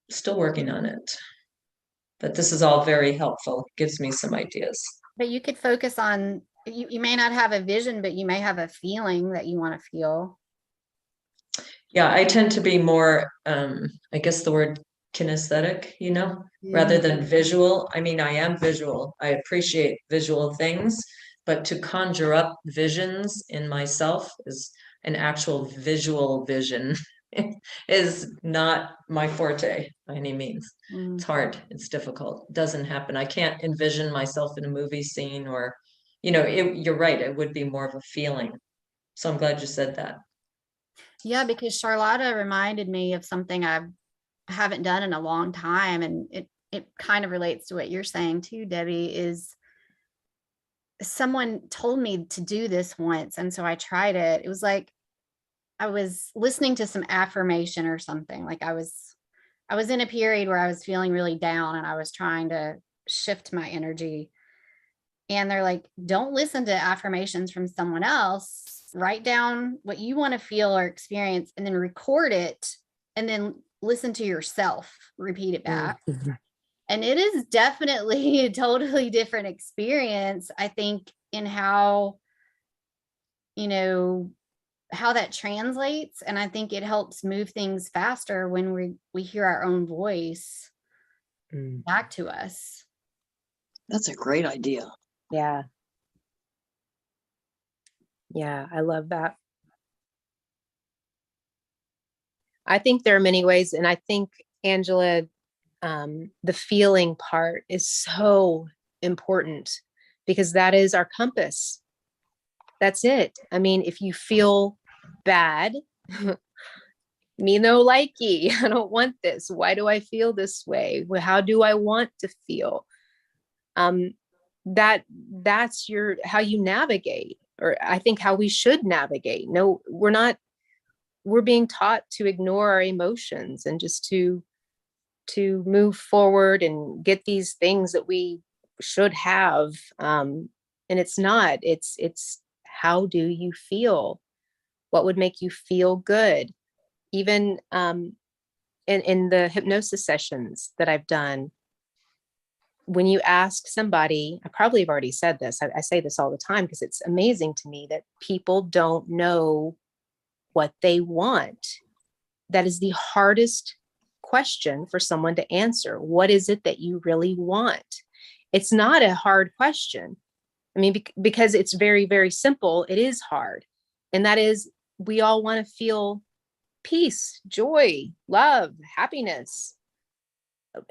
still working on it. But this is all very helpful, gives me some ideas. But you could focus on, you may not have a vision, but you may have a feeling that you want to feel. Yeah, I tend to be more, I guess the word kinesthetic, rather than visual. I mean, I am visual. I appreciate visual things, but to conjure up visions in myself is an actual visual vision. is not my forte by any means. Mm. It's hard. It's difficult. It doesn't happen. I can't envision myself in a movie scene or, you're right. It would be more of a feeling. So I'm glad you said that. Yeah, because Charlotta reminded me of something I haven't done in a long time. And it kind of relates to what you're saying too, Debbie, is someone told me to do this once. And so I tried it. It was like, I was listening to some affirmation or something. Like I was in a period where I was feeling really down and I was trying to shift my energy. And they're like, don't listen to affirmations from someone else. Write down what you want to feel or experience and then record it and then listen to yourself, repeat it back. And it is definitely a totally different experience, I think, in how, how that translates. And I think it helps move things faster when we hear our own voice back to us. That's a great idea. Yeah. Yeah, I love that. I think there are many ways, and I think, Angela, the feeling part is so important because that is our compass. That's it. I mean, if you feel bad, me no likey, I don't want this. Why do I feel this way? Well, how do I want to feel? That's how you navigate, or I think how we should navigate. No, we're being taught to ignore our emotions and just to move forward and get these things that we should have. And it's not, it's how do you feel? What would make you feel good? Even in the hypnosis sessions that I've done, when you ask somebody, I probably have already said this, I say this all the time because it's amazing to me that people don't know what they want. That is the hardest question for someone to answer. What is it that you really want? It's not a hard question. I mean, because it's very, very simple, it is hard. And that is, we all want to feel peace, joy, love, happiness.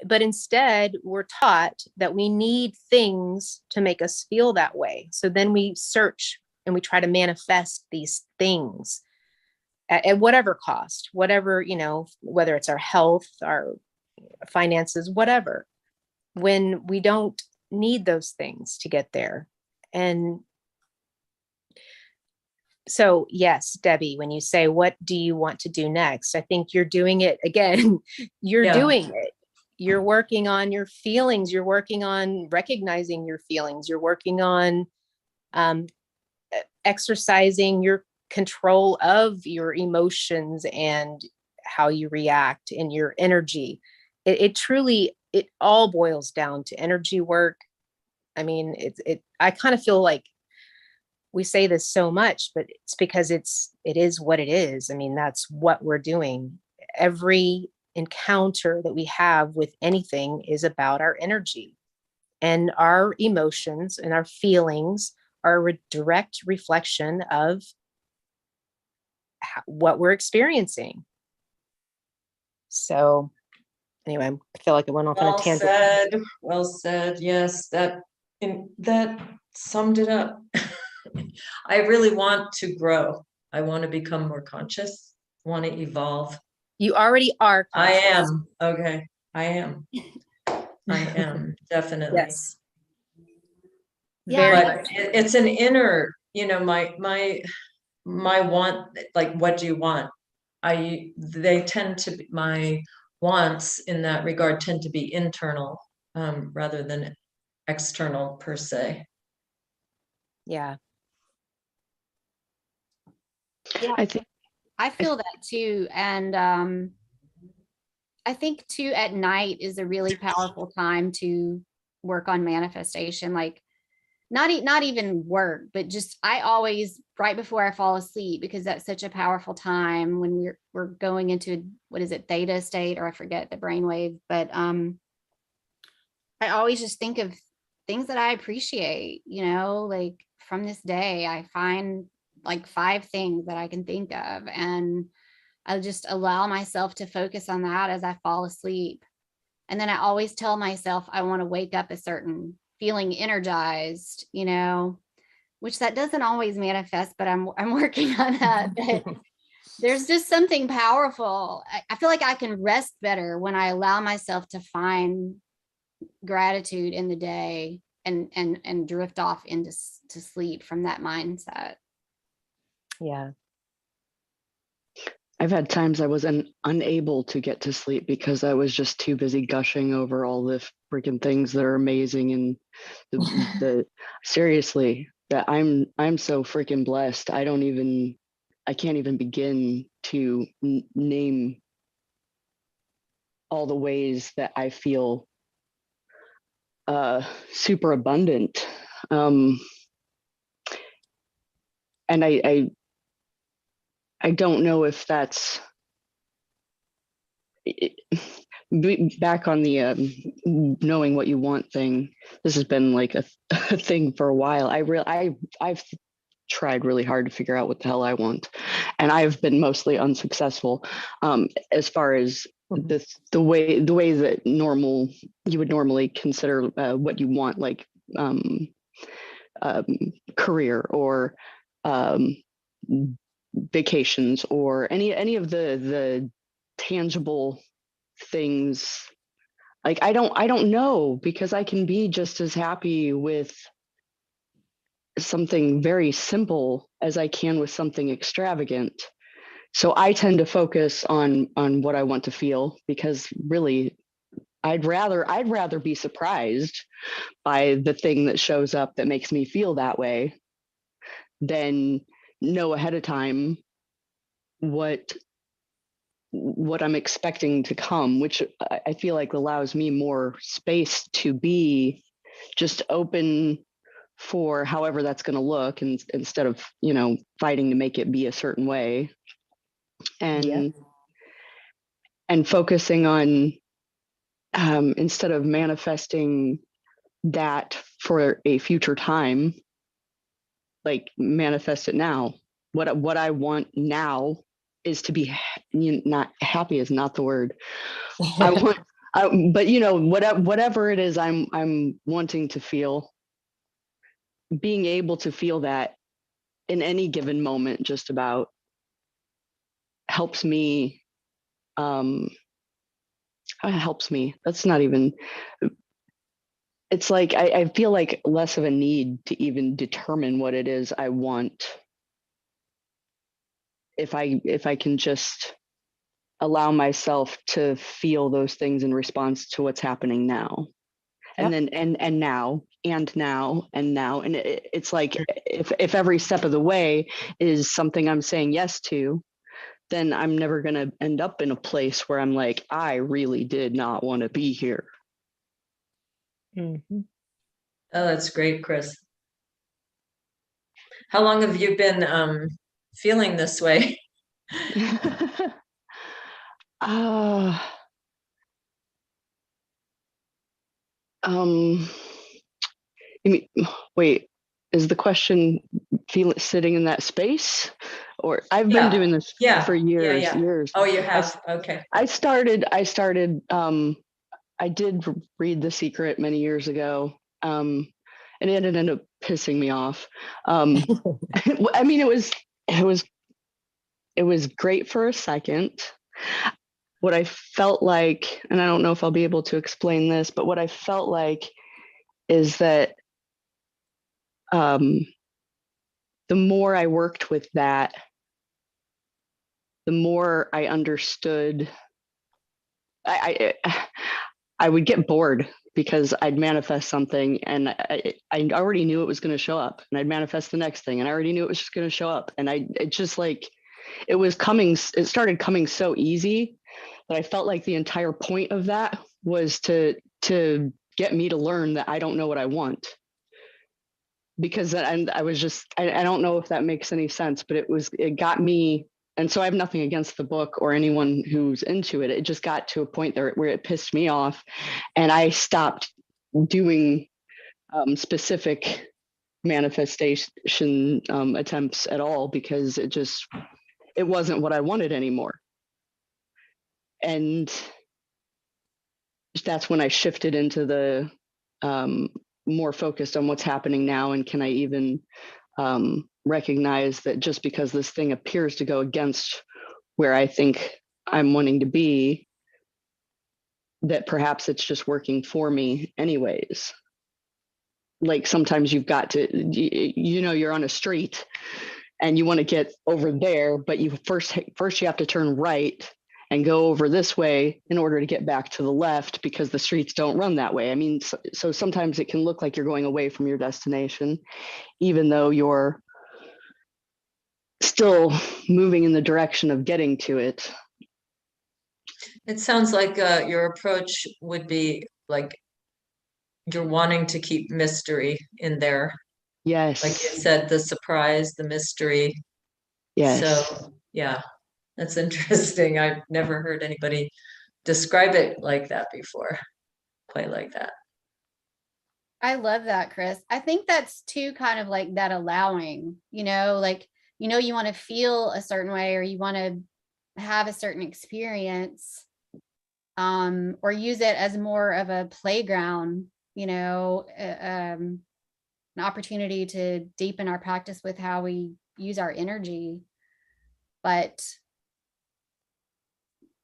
But instead, we're taught that we need things to make us feel that way. So then we search and we try to manifest these things at whatever cost, whatever, whether it's our health, our finances, whatever, when we don't need those things to get there. And so, yes, Debbie, when you say, what do you want to do next? I think you're doing it again. You're doing it. You're working on your feelings. You're working on recognizing your feelings. You're working on exercising your control of your emotions and how you react and your energy. It truly, it all boils down to energy work. I mean, I kind of feel like we say this so much, but it's because it is what it is. I mean, that's what we're doing. Every encounter that we have with anything is about our energy, and our emotions and our feelings are a direct reflection of what we're experiencing. So anyway, I feel like I went off on a tangent. Well said. Yes, that summed it up. I really want to grow. I want to become more conscious, want to evolve. You already are conscious. I am. Okay. I am definitely. Yes. Yeah, But it's an inner, my want, like, what do you want? They tend to be, my wants in that regard tend to be internal, rather than external per se. Yeah. I feel that too. And I think too, at night is a really powerful time to work on manifestation. Like not even work, but just I always, right before I fall asleep, because that's such a powerful time when we're going into, what is it, theta state, or I forget the brainwave, but I always just think of things that I appreciate, like from this day, I find like 5 things that I can think of, and I just allow myself to focus on that as I fall asleep. And then I always tell myself I want to wake up a certain feeling energized, which that doesn't always manifest, but I'm working on that. But there's just something powerful. I feel like I can rest better when I allow myself to find gratitude in the day and drift off into sleep from that mindset. Yeah. I've had times I was unable to get to sleep because I was just too busy gushing over all the freaking things that are amazing, and the seriously, that I'm so freaking blessed. I can't even begin to name all the ways that I feel super abundant. And I don't know if that's back on the knowing what you want thing. This has been like a thing for a while. I've tried really hard to figure out what the hell I want, and I've been mostly unsuccessful. As far as the way that you would normally consider what you want, like career or vacations or any of the tangible things. Like I don't know, because I can be just as happy with something very simple as I can with something extravagant. So I tend to focus on what I want to feel, because really I'd rather be surprised by the thing that shows up that makes me feel that way than know ahead of time what I'm expecting to come, which I feel like allows me more space to be just open for however that's going to look, and instead of fighting to make it be a certain way, and focusing on instead of manifesting that for a future time, like manifest it now. What I want now is to be not happy is not the word. I want, but whatever it is I'm wanting to feel, being able to feel that in any given moment just about helps me. Helps me. That's not even. It's like I feel like less of a need to even determine what it is I want. If I can just allow myself to feel those things in response to what's happening now, and then and now and now and now, and it's like if every step of the way is something I'm saying yes to, then I'm never going to end up in a place where I'm like, I really did not want to be here. Mm-hmm. Oh, that's great, Chris. How long have you been feeling this way? Wait, is the question sitting in that space? Or I've been doing this for years. Oh, you have? Okay. I did read The Secret many years ago. And it ended up pissing me off. I mean, it was great for a second. What I felt like, and I don't know if I'll be able to explain this, but what I felt like is that the more I worked with that, the more I understood. I would get bored because I'd manifest something and I already knew it was going to show up, and I'd manifest the next thing and I already knew it was just going to show up. And it just like, it started coming so easy that I felt like the entire point of that was to get me to learn that I don't know what I want. Because I was just, I don't know if that makes any sense, but it got me. And so I have nothing against the book or anyone who's into it. It just got to a point there where it pissed me off, and I stopped doing specific manifestation attempts at all, because it wasn't what I wanted anymore. and that's when I shifted into the more focused on what's happening now, and can I even recognize that just because this thing appears to go against where I think I'm wanting to be, that perhaps it's just working for me anyways. Like sometimes you've got to, you're on a street and you want to get over there, but you first you have to turn right and go over this way in order to get back to the left, because the streets don't run that way. I mean, so sometimes it can look like you're going away from your destination, even though you're still moving in the direction of getting to it. It sounds like your approach would be like you're wanting to keep mystery in there. Yes. Like you said, the surprise, the mystery. Yes. So yeah, that's interesting. I've never heard anybody describe it like that before, quite like that. I love that, Chris. I think that's too kind of like that allowing, like, you want to feel a certain way, or you want to have a certain experience, or use it as more of a playground, an opportunity to deepen our practice with how we use our energy. But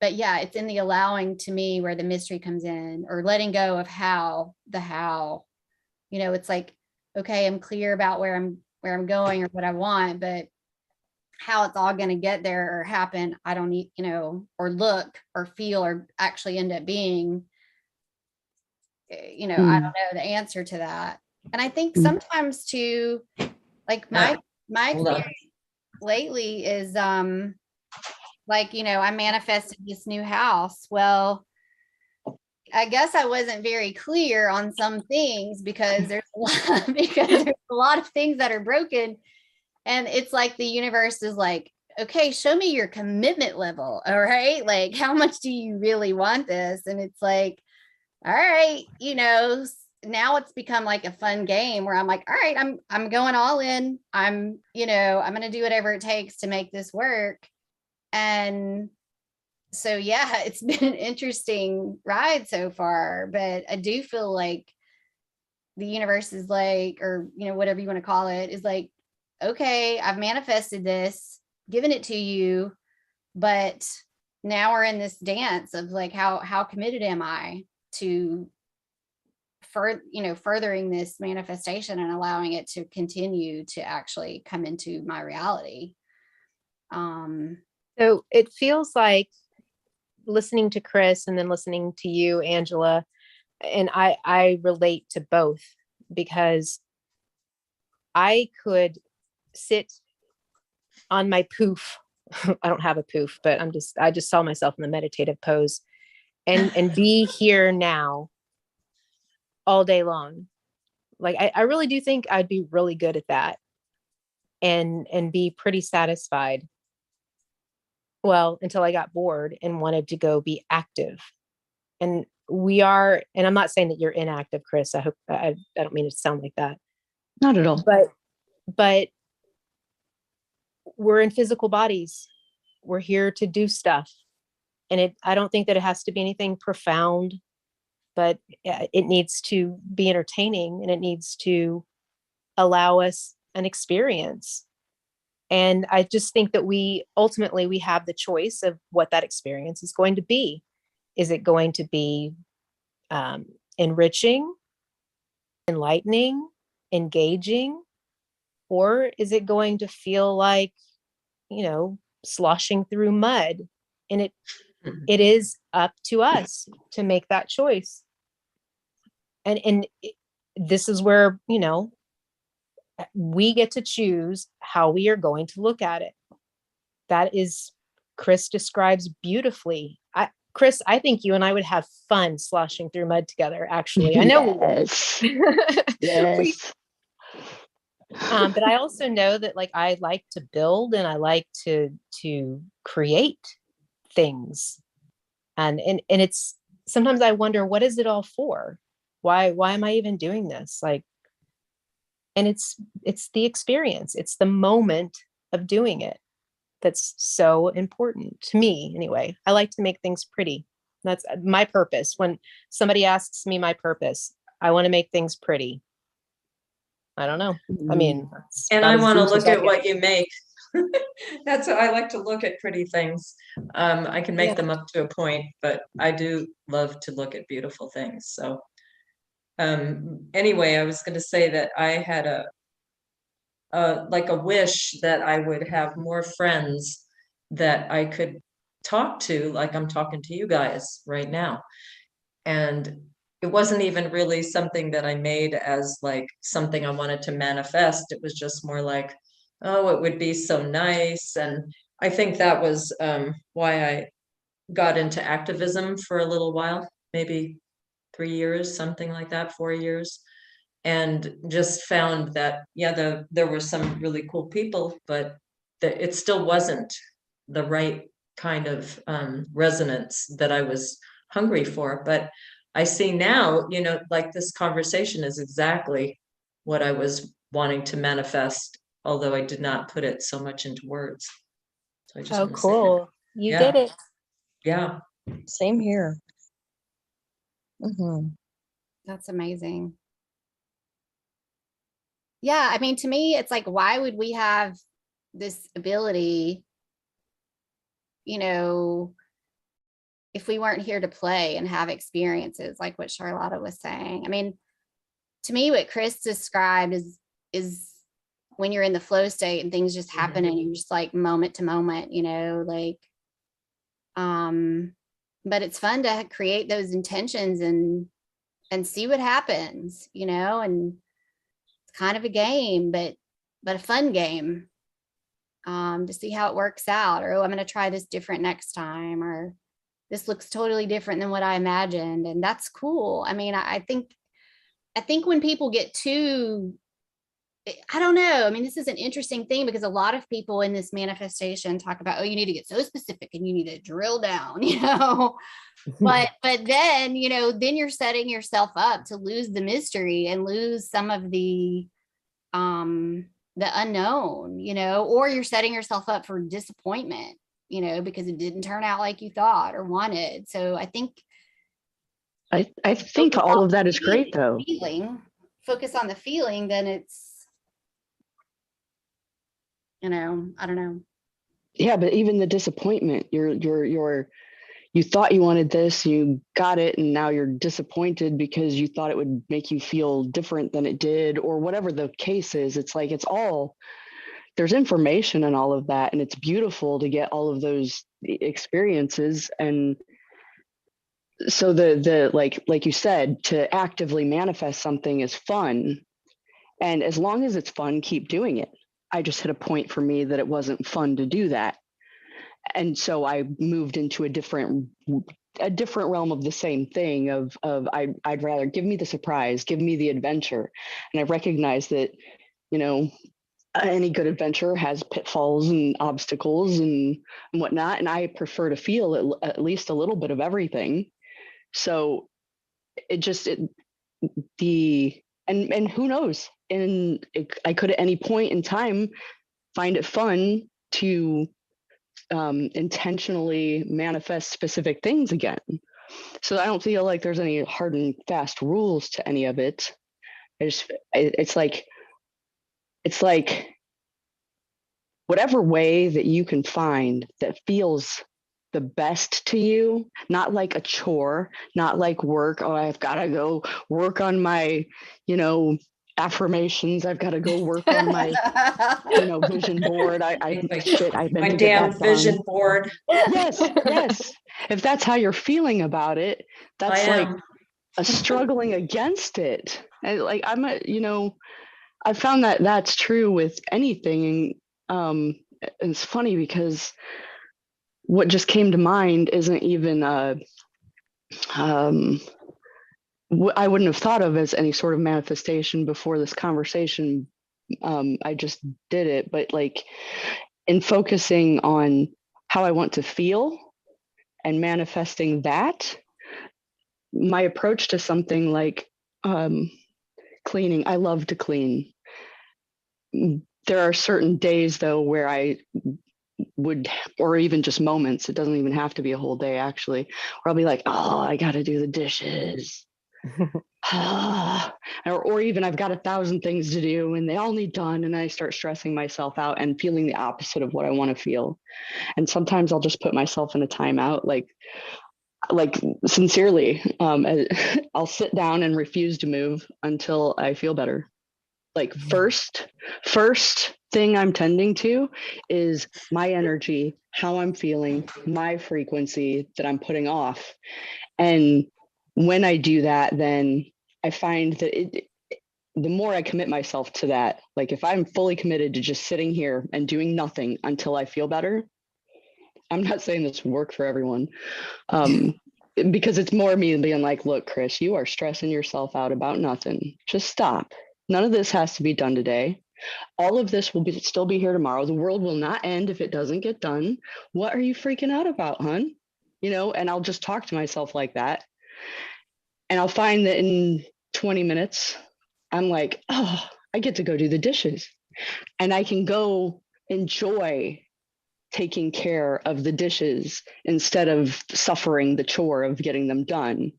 yeah, it's in the allowing to me where the mystery comes in, or letting go of how. It's like, okay, I'm clear about where I'm going or what I want, but how it's all going to get there or happen, I don't need, or look or feel or actually end up being, I don't know the answer to that. And I think sometimes too, like my experience lately is like, I manifested this new house. Well, I guess I wasn't very clear on some things, because there's a lot of things that are broken. And it's like the universe is like, okay, show me your commitment level. All right. Like, how much do you really want this? And it's like, all right, now it's become like a fun game where I'm like, all right, I'm going all in. I'm going to do whatever it takes to make this work. And so, yeah, it's been an interesting ride so far, but I do feel like the universe is like, or, whatever you want to call it, is like, okay, I've manifested this, given it to you, but now we're in this dance of like, how committed am I to furthering this manifestation and allowing it to continue to actually come into my reality. So it feels like, listening to Chris and then listening to you, Angela, and I relate to both, because I could sit on my poof. I don't have a poof, but I just saw myself in the meditative pose and be here now all day long. Like, I really do think I'd be really good at that and be pretty satisfied. Well, until I got bored and wanted to go be active. And and I'm not saying that you're inactive, Chris. I don't mean it to sound like that. Not at all. But we're in physical bodies. We're here to do stuff. And I don't think that it has to be anything profound, but it needs to be entertaining, and it needs to allow us an experience. And I just think that we have the choice of what that experience is going to be. Is it going to be enriching, enlightening, engaging, or is it going to feel like, sloshing through mud? And it is up to us to make that choice. And this is where, we get to choose how we are going to look at it. That is, Chris describes beautifully. Chris, I think you and I would have fun sloshing through mud together, actually. I know. Yes. Yes. But I also know that, like, I like to build and I like to create things. And it's, sometimes I wonder, what is it all for? Why am I even doing this? Like, and it's the experience. It's the moment of doing it. that's so important to me anyway. I like to make things pretty. That's my purpose. When somebody asks me my purpose, I want to make things pretty. I don't know. I mean, that's And about I as want to deep as look I at get. what you make. That's what I like to look at pretty things. I can make Yeah. them up to a point, but I do love to look at beautiful things. So anyway, I was going to say that I had like a wish that I would have more friends that I could talk to, like I'm talking to you guys right now. And it wasn't even really something that I made as like something I wanted to manifest. It was just more like, oh, it would be so nice. And I think that was why I got into activism for a little while, maybe 3 years, something like that, 4 years. And just found that, yeah, there were some really cool people, but it still wasn't the right kind of resonance that I was hungry for. But I see now, like this conversation is exactly what I was wanting to manifest, although I did not put it so much into words. So I just Oh, want to say that. cool. You Yeah. did it. Yeah. Same here. Mhm. That's amazing. Yeah, I mean, to me, it's like, why would we have this ability, if we weren't here to play and have experiences like what Charlotta was saying? I mean, to me, what Chris described is when you're in the flow state and things just happen and you're just like moment to moment, but it's fun to create those intentions and see what happens, and it's kind of a game, but a fun game, to see how it works out, or, oh, I'm going to try this different next time, or this looks totally different than what I imagined. And that's cool. I mean, I think when people get too, I don't know. I mean, this is an interesting thing because a lot of people in this manifestation talk about, oh, you need to get so specific and you need to drill down, but then, then you're setting yourself up to lose the mystery and lose some of the unknown, or you're setting yourself up for disappointment, because it didn't turn out like you thought or wanted. So I think all of that is great though. Focus on the feeling, then it's, I don't know. Yeah, but even the disappointment, you thought you wanted this, you got it, and now you're disappointed because you thought it would make you feel different than it did, or whatever the case is. It's like, there's information in all of that, and it's beautiful to get all of those experiences. And so the like you said, to actively manifest something is fun. And as long as it's fun, keep doing it. I just hit a point for me that it wasn't fun to do that. And so I moved into a different realm of the same thing of I'd rather give me the surprise, give me the adventure. And I recognize that, any good adventure has pitfalls and obstacles and whatnot. And I prefer to feel at least a little bit of everything. So and who knows? And I could at any point in time find it fun to intentionally manifest specific things again. So I don't feel like there's any hard and fast rules to any of it. It's like whatever way that you can find that feels the best to you, not like a chore, not like work. Oh, I've got to go work on my, affirmations. I've got to go work on my, vision board. I meant My to get damn that vision done. board. Yes. If that's how you're feeling about it, that's I like am. a struggling against it. And like I found that that's true with anything. And it's funny because what just came to mind isn't even I wouldn't have thought of as any sort of manifestation before this conversation. I just did it, but like in focusing on how I want to feel and manifesting that, my approach to something like cleaning, I love to clean. There are certain days though where I would, or even just moments, it doesn't even have to be a whole day actually, where I'll be like, oh, I got to do the dishes. or even I've got 1,000 things to do and they all need done. And I start stressing myself out and feeling the opposite of what I want to feel. And sometimes I'll just put myself in a timeout, like sincerely, I'll sit down and refuse to move until I feel better. Like first thing I'm tending to is my energy, how I'm feeling, my frequency that I'm putting off. And when I do that, then I find that the more I commit myself to that, like if I'm fully committed to just sitting here and doing nothing until I feel better, I'm not saying this will work for everyone, because it's more me being like, look, Chris, you are stressing yourself out about nothing. Just stop. None of this has to be done today. All of this will still be here tomorrow. The world will not end if it doesn't get done. What are you freaking out about, hun? And I'll just talk to myself like that. And I'll find that in 20 minutes, I'm like, oh, I get to go do the dishes. And I can go enjoy taking care of the dishes instead of suffering the chore of getting them done.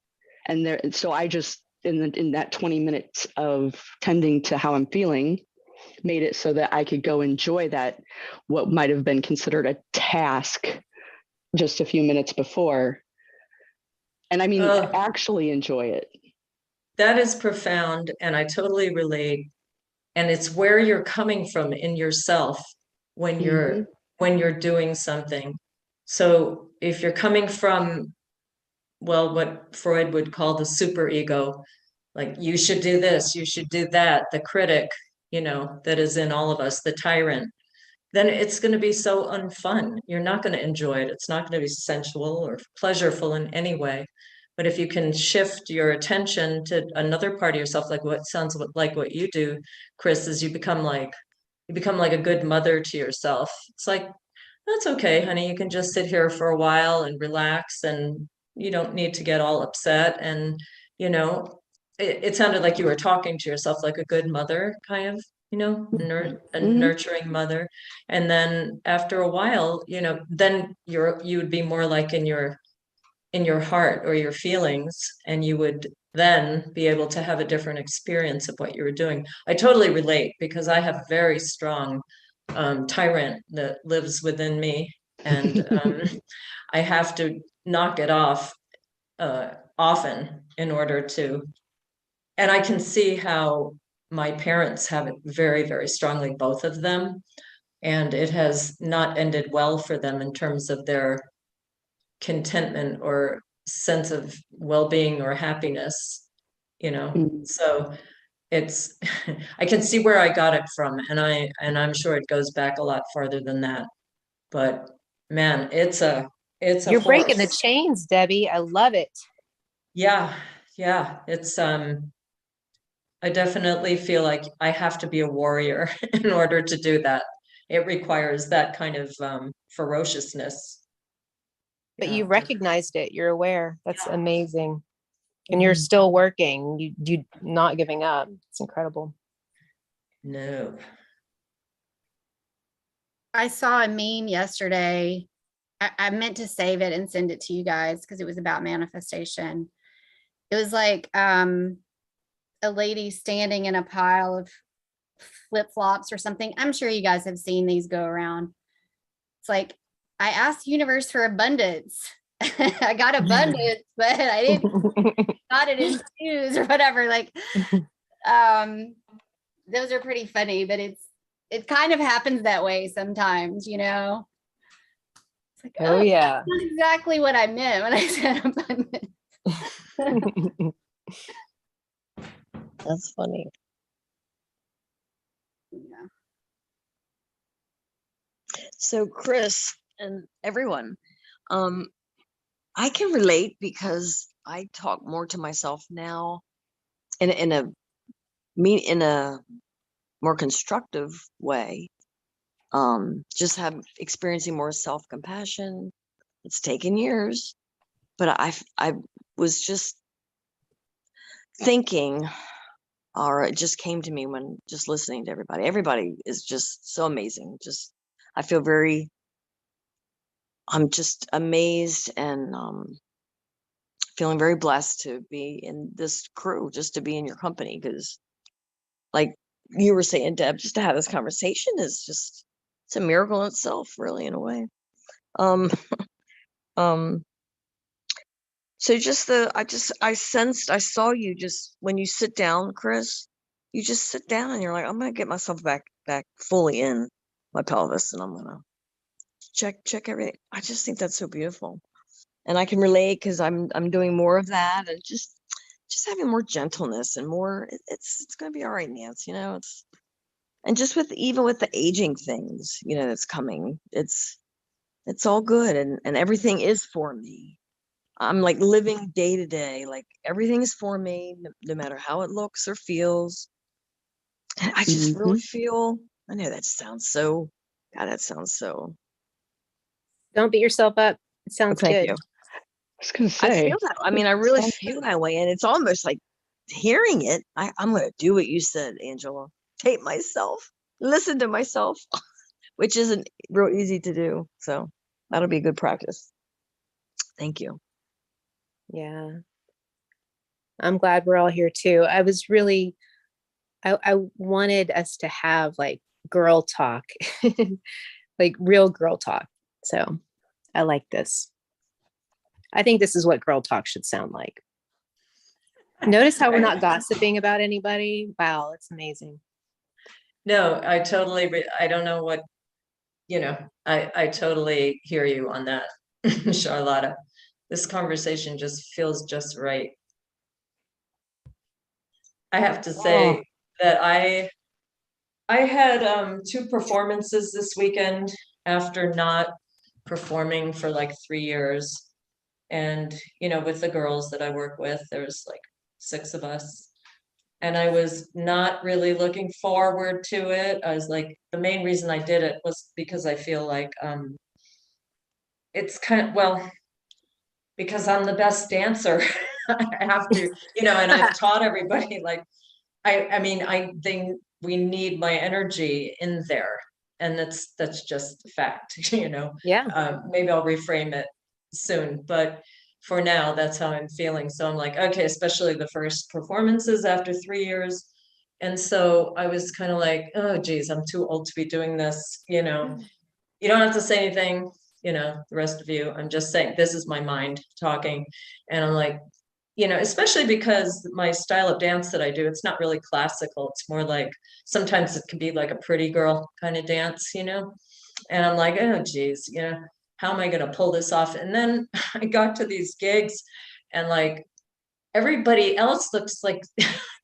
So I just, in that 20 minutes of tending to how I'm feeling, made it so that I could go enjoy that, what might have been considered a task just a few minutes before. And I mean, actually enjoy it. That is profound. And I totally relate. And it's where you're coming from in yourself when you're doing something. So if you're coming from, well, what Freud would call the superego, like you should do this, you should do that, the critic, that is in all of us, the tyrant, then it's going to be so unfun. You're not going to enjoy it. It's not going to be sensual or pleasurable in any way. But if you can shift your attention to another part of yourself, like what sounds like what you do, Chris, is you become like a good mother to yourself. It's like, that's okay, honey. You can just sit here for a while and relax, and you don't need to get all upset. And, it sounded like you were talking to yourself like a good mother, kind of, a nurturing mother. And then after a while, then you would be more like in your heart or your feelings, and you would then be able to have a different experience of what you were doing. I totally relate because I have very strong tyrant that lives within me, and I have to knock it off often in order to, and I can see how my parents have it very, very strongly, both of them, and it has not ended well for them in terms of their contentment or sense of well-being or happiness, so it's I can see where I got it from, and I'm sure it goes back a lot farther than that, but man, it's a You're breaking the force. chains, Debbie. I love it. Yeah, it's I definitely feel like I have to be a warrior in order to do that. It requires that kind of ferociousness. But Yeah. you recognized it. You're aware. That's Yeah. amazing. And you're still working. You not giving up. It's incredible. No. I saw a meme yesterday. I meant to save it and send it to you guys because it was about manifestation. It was like a lady standing in a pile of flip-flops or something. I'm sure you guys have seen these go around. It's like, I asked the universe for abundance. I got abundance, but I didn't got it in shoes or whatever. Like, those are pretty funny, but it kind of happens that way sometimes, It's like, Oh yeah. that's not exactly what I meant when I said abundance. That's funny. Yeah. So Chris and everyone, I can relate because I talk more to myself now in a more constructive way. Just experiencing more self-compassion. It's taken years, but I was just thinking, or it just came to me when just listening to everybody. Everybody is just so amazing. Just, I feel very I'm just amazed and feeling very blessed to be in this crew, just to be in your company, because like you were saying, Deb, just to have this conversation is just, it's a miracle in itself, really, in a way. Um, um, so just I sensed, I saw you just when you sit down, Chris, you just sit down and you're like, I'm gonna get myself back fully in my pelvis, and I'm gonna check everything. I just think that's so beautiful, and I can relate because I'm doing more of that, and just having more gentleness and more. It's gonna be all right, Nance. You know, it's, and just with even with the aging things, you know, that's coming, it's all good, and everything is for me. I'm like living day to day, like everything is for me, no matter how it looks or feels. And I just really feel, I know that sounds so, God, that sounds so. Don't beat yourself up. It sounds Thank good. you. I was gonna I say, feel that. I mean, I really feel that way. And it's almost like hearing it. I'm going to do what you said, Angela. Tape myself, listen to myself, which isn't real easy to do. So that'll be a good practice. Thank you. Yeah. I'm glad we're all here too. I was really, I wanted us to have like girl talk, like real girl talk. So I like this. I think this is what girl talk should sound like. Notice how we're not gossiping about anybody. Wow, it's amazing. No, I totally, I don't know what, you know, I totally hear you on that, Charlotta. This conversation just feels just right. I have to say that I had 2 performances this weekend after not performing for like 3 years. And, you know, with the girls that I work with, there's like 6 of us. And I was not really looking forward to it. I was like, the main reason I did it was because I feel like it's kind of, well, because I'm the best dancer. I have to, you know, and I've taught everybody like, I mean, I think we need my energy in there. And that's just a fact, you know. Yeah. Maybe I'll reframe it soon, but for now, that's how I'm feeling. So I'm like, okay, especially the first performances after 3 years. And so I was kind of like, oh, geez, I'm too old to be doing this. You know, you don't have to say anything, you know, the rest of you. I'm just saying, this is my mind talking. And I'm like, you know, especially because my style of dance that I do, it's not really classical. It's more like, sometimes it can be like a pretty girl kind of dance, you know? And I'm like, oh, geez, you know, how am I going to pull this off? And then I got to these gigs and like everybody else looks like,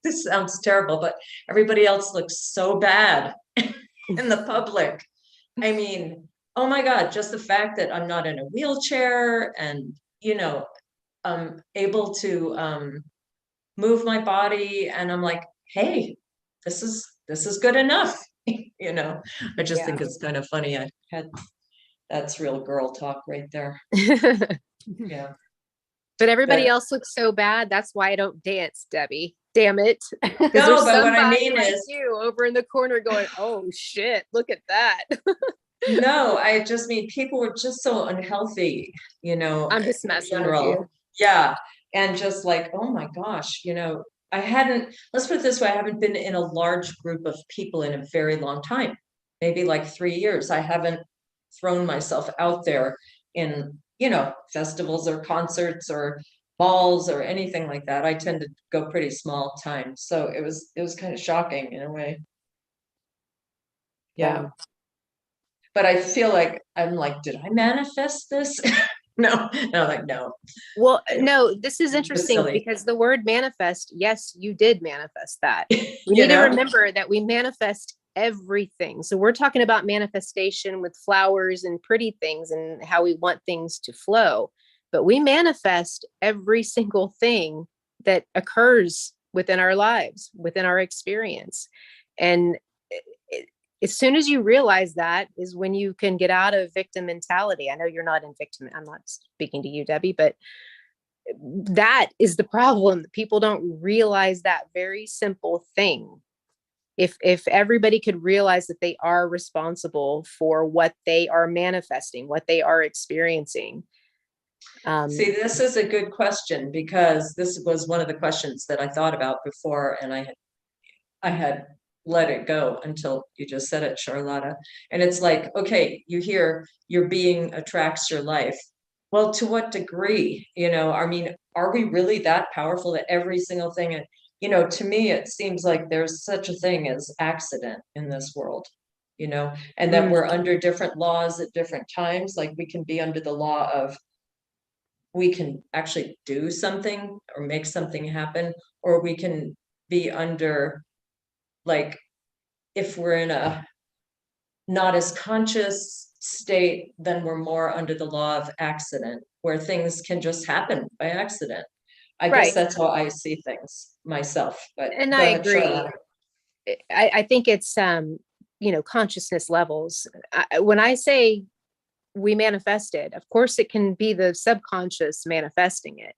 this sounds terrible, but everybody else looks so bad in the public. I mean, oh my God, just the fact that I'm not in a wheelchair and, you know, I'm able to move my body, and I'm like, hey, this is good enough. You know, I just think it's kind of funny. I had, that's real girl talk right there. Yeah. But everybody else looks so bad. That's why I don't dance, Debbie. Damn it. No, but what I mean like is you over in the corner going, oh shit, look at that. no, I just mean people were just so unhealthy, you know, I'm just in messing with general. you. Yeah. And just like, oh my gosh, you know, I hadn't, let's put it this way, I haven't been in a large group of people in a very long time, maybe like 3 years. I haven't thrown myself out there in, you know, festivals or concerts or balls or anything like that. I tend to go pretty small time. So it was kind of shocking in a way. Yeah. But I feel like I'm like, did I manifest this? No, like no. Well, no, this is It's interesting silly. because the word manifest, yes, you did manifest that. We You need to know? remember that we manifest everything. So we're talking about manifestation with flowers and pretty things and how we want things to flow. But we manifest every single thing that occurs within our lives, within our experience. And as soon as you realize that is when you can get out of victim mentality. I know you're not in victim. I'm not speaking to you, Debbie, but that is the problem. People don't realize that very simple thing. If everybody could realize that they are responsible for what they are manifesting, what they are experiencing. See, this is a good question, because this was one of the questions that I thought about before, and I had let it go until you just said it, Charlotta. And it's like, okay, you hear your being attracts your life. Well, to what degree? I mean, are we really that powerful that every single thing? And, to me, it seems like there's such a thing as accident in this world, and that we're under different laws at different times. Like, we can be under the law of, we can actually do something or make something happen, or we can be under, like, if we're in a not as conscious state, then we're more under the law of accident, where things can just happen by accident. I guess Right. that's how I see things myself. But And go I ahead, agree. Charlotta. I think it's, consciousness levels. When I say we manifested, of course it can be the subconscious manifesting it,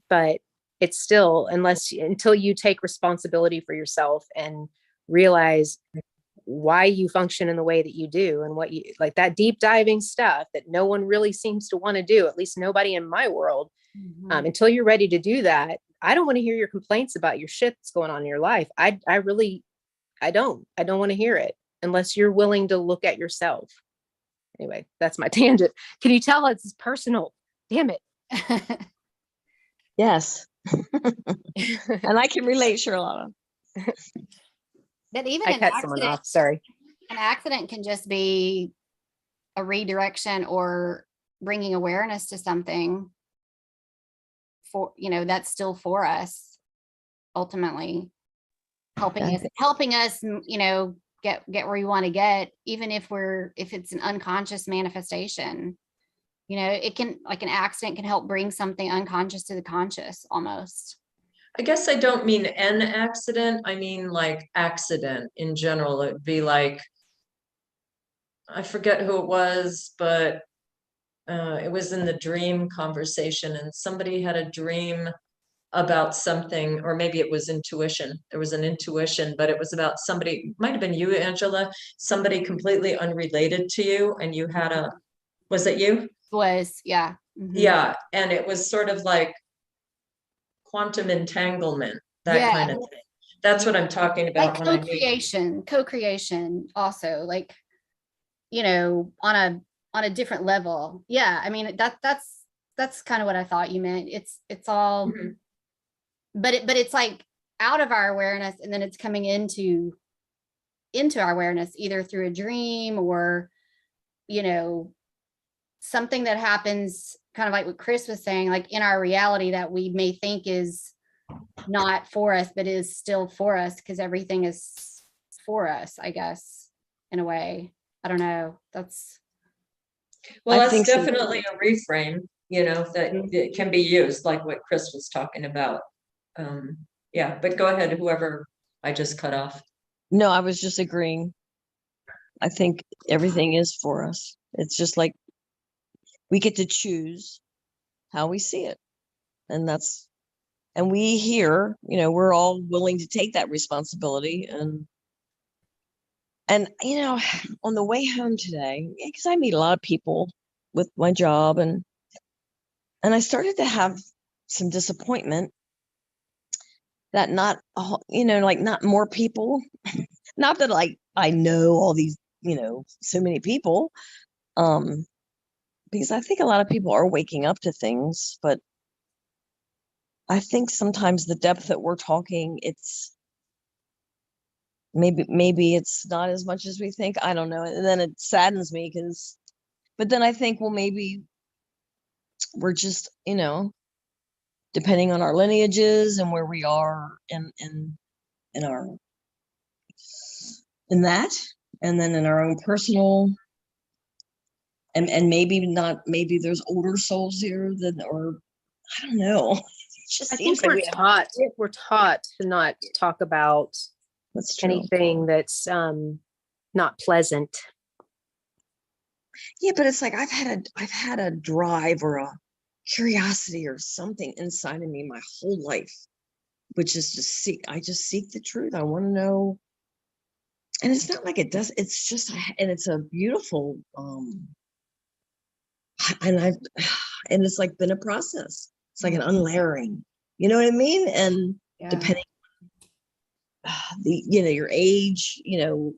but it's still, until you take responsibility for yourself and realize why you function in the way that you do, and what you like, that deep diving stuff that no one really seems to want to do, at least nobody in my world. Until you're ready to do that, I don't want to hear your complaints about your shit that's going on in your life. I don't want to hear it unless you're willing to look at yourself. Anyway, that's my tangent. Can you tell it's personal? Damn it. Yes. And I can relate, Charlotta. But even I an cut someone accident, off. Sorry. an accident can just be a redirection or bringing awareness to something for, that's still for us, ultimately helping us, get where we want to get, even if it's an unconscious manifestation. It can, like, an accident can help bring something unconscious to the conscious almost. I guess I don't mean an accident. I mean, like, accident in general. It'd be like, I forget who it was, but it was in the dream conversation, and somebody had a dream about something, or maybe it was intuition. There was an intuition, but it was about somebody, might have been you, Angela, somebody completely unrelated to you, and you had was it you? Yeah. Mm-hmm. Yeah. And it was sort of like quantum entanglement, that kind of thing. That's what I'm talking about. Like co-creation also, like, on a different level. Yeah. I mean, that's kind of what I thought you meant. It's all, but it's like out of our awareness, and then it's coming into our awareness, either through a dream or, something that happens, kind of like what Chris was saying, like in our reality that we may think is not for us, but is still for us, because everything is for us, I guess, in a way. I don't know. That's definitely a reframe, that it can be used, like what Chris was talking about. Yeah, but go ahead, whoever I just cut off. No, I was just agreeing. I think everything is for us. It's just like we get to choose how we see it. And we here, we're all willing to take that responsibility. And on the way home today, because I meet a lot of people with my job, and I started to have some disappointment that not more people, not that I know all these, so many people, because I think a lot of people are waking up to things, but I think sometimes the depth that we're talking, it's maybe it's not as much as we think. I don't know. And then it saddens me but then I think, well, maybe we're just, depending on our lineages and where we are in that, and then in our own personal, and maybe there's older souls here or I don't know. It just seems like we're taught to not talk about anything that's not pleasant. Yeah, but it's like I've had a drive or a curiosity or something inside of me my whole life, which is I just seek the truth. I want to know And it's not like it does, it's just, and it's a beautiful, and I've, and it's like been a process. It's like an unlayering, you know what I mean? And Yeah. depending the, you know, your age, you know,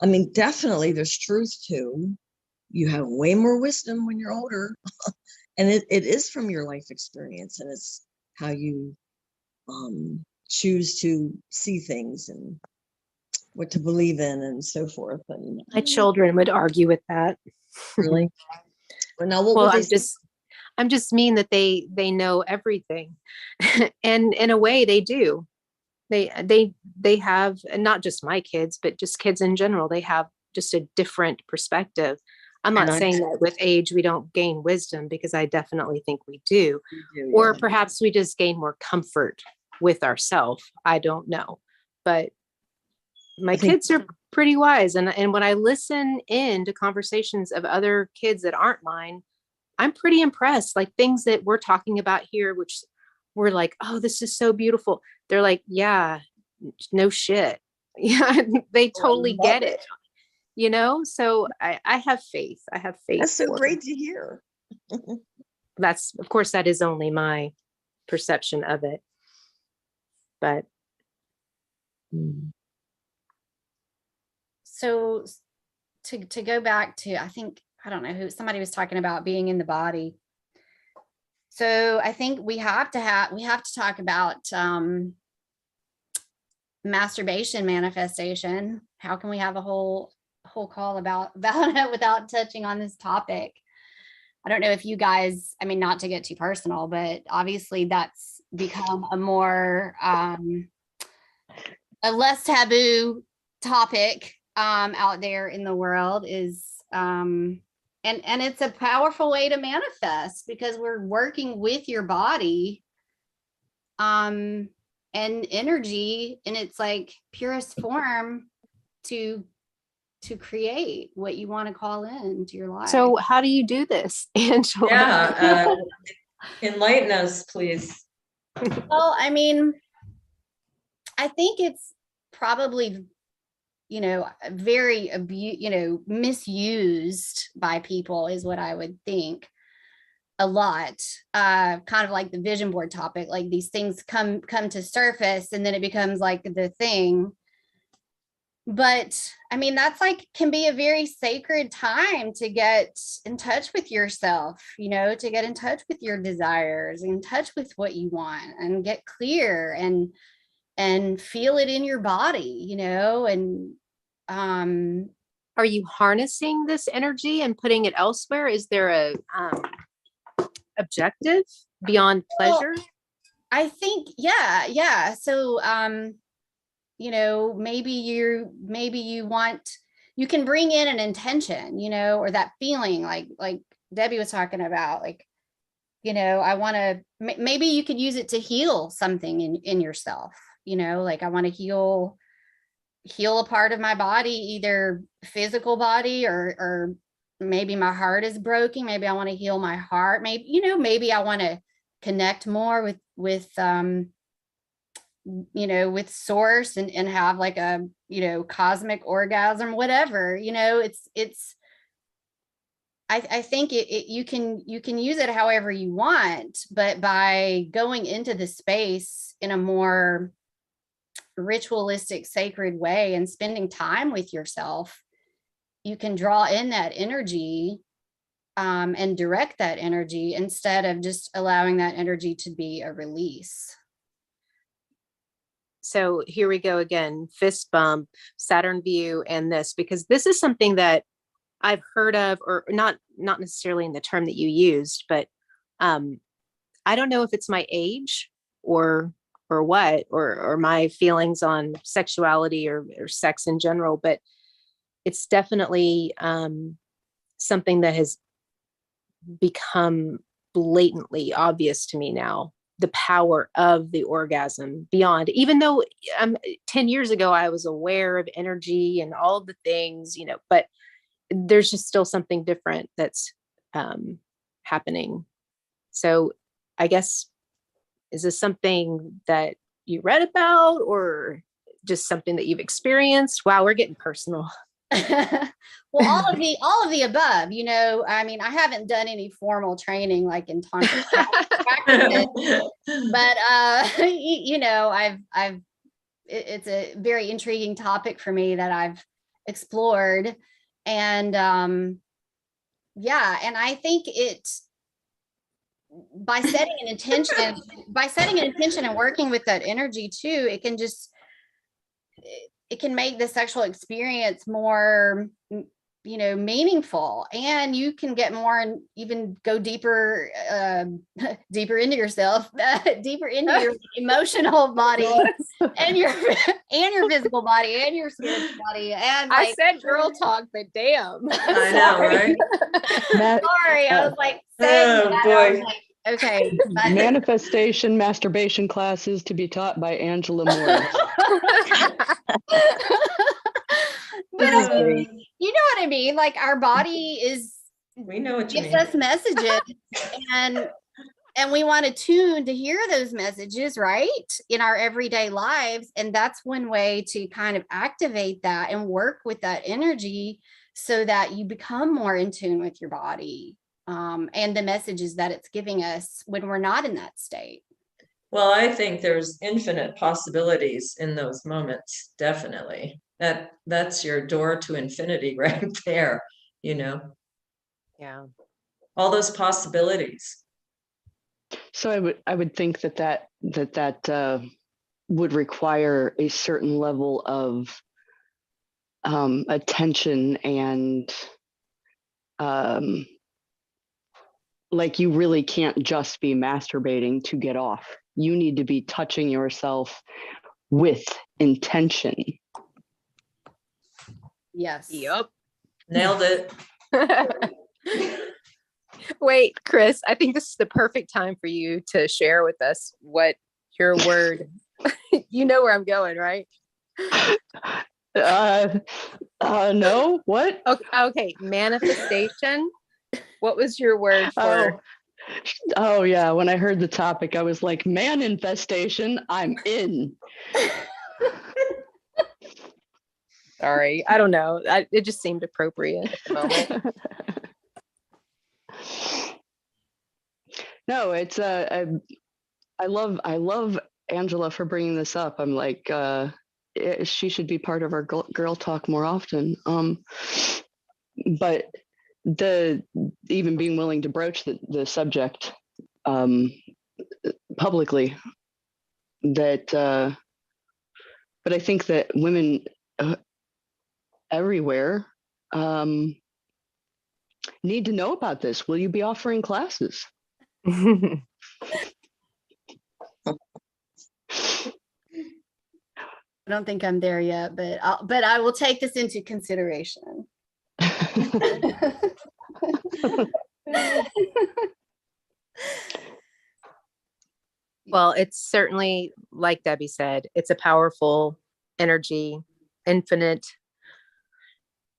I mean, definitely there's truth to, you have way more wisdom when you're older. And it is from your life experience, and it's how you choose to see things and what to believe in and so forth. And My children would argue with that. really, well, now what Well, would they say? I'm just mean that they know everything. And in a way they do. They have, and not just my kids, but just kids in general, they have just a different perspective. I'm not And saying that with age we don't gain wisdom, because I definitely think we do. You do, Or yeah. perhaps we just gain more comfort with ourselves. I don't know. But my kids are pretty wise. And when I listen in to conversations of other kids that aren't mine, I'm pretty impressed. Like things that we're talking about here, which we're like, oh, this is so beautiful. They're like, yeah, no shit. Yeah, they totally love get it. You know, so I have faith. I have faith. That's so for great them. to hear. That's, of course, that is only my perception of it. But So to go back to, I think, I don't know who, somebody was talking about being in the body. So I think we have to talk about masturbation manifestation. How can we have a whole call about it without touching on this topic? I don't know if you guys, I mean, not to get too personal, but obviously that's become a more a less taboo topic out there in the world, is and it's a powerful way to manifest, because we're working with your body and energy in its like purest form to create what you want to call into your life. so how do you do this, Angela? Yeah, enlighten us, please. Well, I mean, I think it's probably, very misused by people, is what I would think a lot. Kind of like the vision board topic, like these things come to surface and then it becomes like the thing. But I mean, that's like, can be a very sacred time to get in touch with yourself, to get in touch with your desires, in touch with what you want, and get clear and feel it in your body, and Are you harnessing this energy and putting it elsewhere? Is there a objective beyond pleasure? Well, I think, yeah. So, maybe you want, you can bring in an intention, or that feeling like Debbie was talking about, like, I want to, maybe you could use it to heal something in yourself, like I want to heal a part of my body, either physical body or maybe my heart is broken. Maybe I want to heal my heart. Maybe, maybe I want to connect more with source and have like a, cosmic orgasm, whatever, I think you can use it however you want, but by going into the space in a more ritualistic, sacred way and spending time with yourself, you can draw in that energy and direct that energy, instead of just allowing that energy to be a release. So here we go again, fist bump, Saturn view, and this, because this is something that I've heard of, or not necessarily in the term that you used, but I don't know if it's my age or what, or my feelings on sexuality or sex in general, but it's definitely something that has become blatantly obvious to me now, the power of the orgasm beyond, even though 10 years ago I was aware of energy and all the things, but there's just still something different that's happening. So I guess, is this something that you read about, or just something that you've experienced? Wow, we're getting personal. Well, all of the above, you know. I mean, I haven't done any formal training like in tantra practice, but you know, it's a very intriguing topic for me that I've explored, and yeah, and I think by setting an intention and working with that energy too, it can make the sexual experience more, you know, meaningful, and you can get more and even go deeper into yourself, deeper into your emotional body and your physical body and your spiritual body. And I said girl talk, but damn. I know, right? Sorry, I was like saying Oh, that. boy. I was like, okay. Manifestation masturbation classes to be taught by Angela Morris. But you know what I mean? Like, our body We know what you gives mean. us messages, and we want to tune to hear those messages, right, in our everyday lives. And that's one way to kind of activate that and work with that energy so that you become more in tune with your body, and the messages that it's giving us when we're not in that state. Well, I think there's infinite possibilities in those moments. Definitely. That's your door to infinity right there, you know, Yeah. all those possibilities. So I would think that would require a certain level of attention, and like, you really can't just be masturbating to get off. You need to be touching yourself with intention. Yes. Yep. Nailed it. Wait, Chris, I think this is the perfect time for you to share with us what your word, you know where I'm going, right? No, what? Okay. Manifestation. What was your word for? Oh yeah. When I heard the topic, I was like, man infestation, I'm in. Sorry, I don't know. It just seemed appropriate at the moment. No, it's I love Angela for bringing this up. I'm like, she should be part of our girl talk more often. But even being willing to broach the subject publicly, but I think that women everywhere need to know about this. Will you be offering classes? I don't think I'm there yet, but I will take this into consideration. Well, it's certainly, like Debbie said, it's a powerful energy, infinite.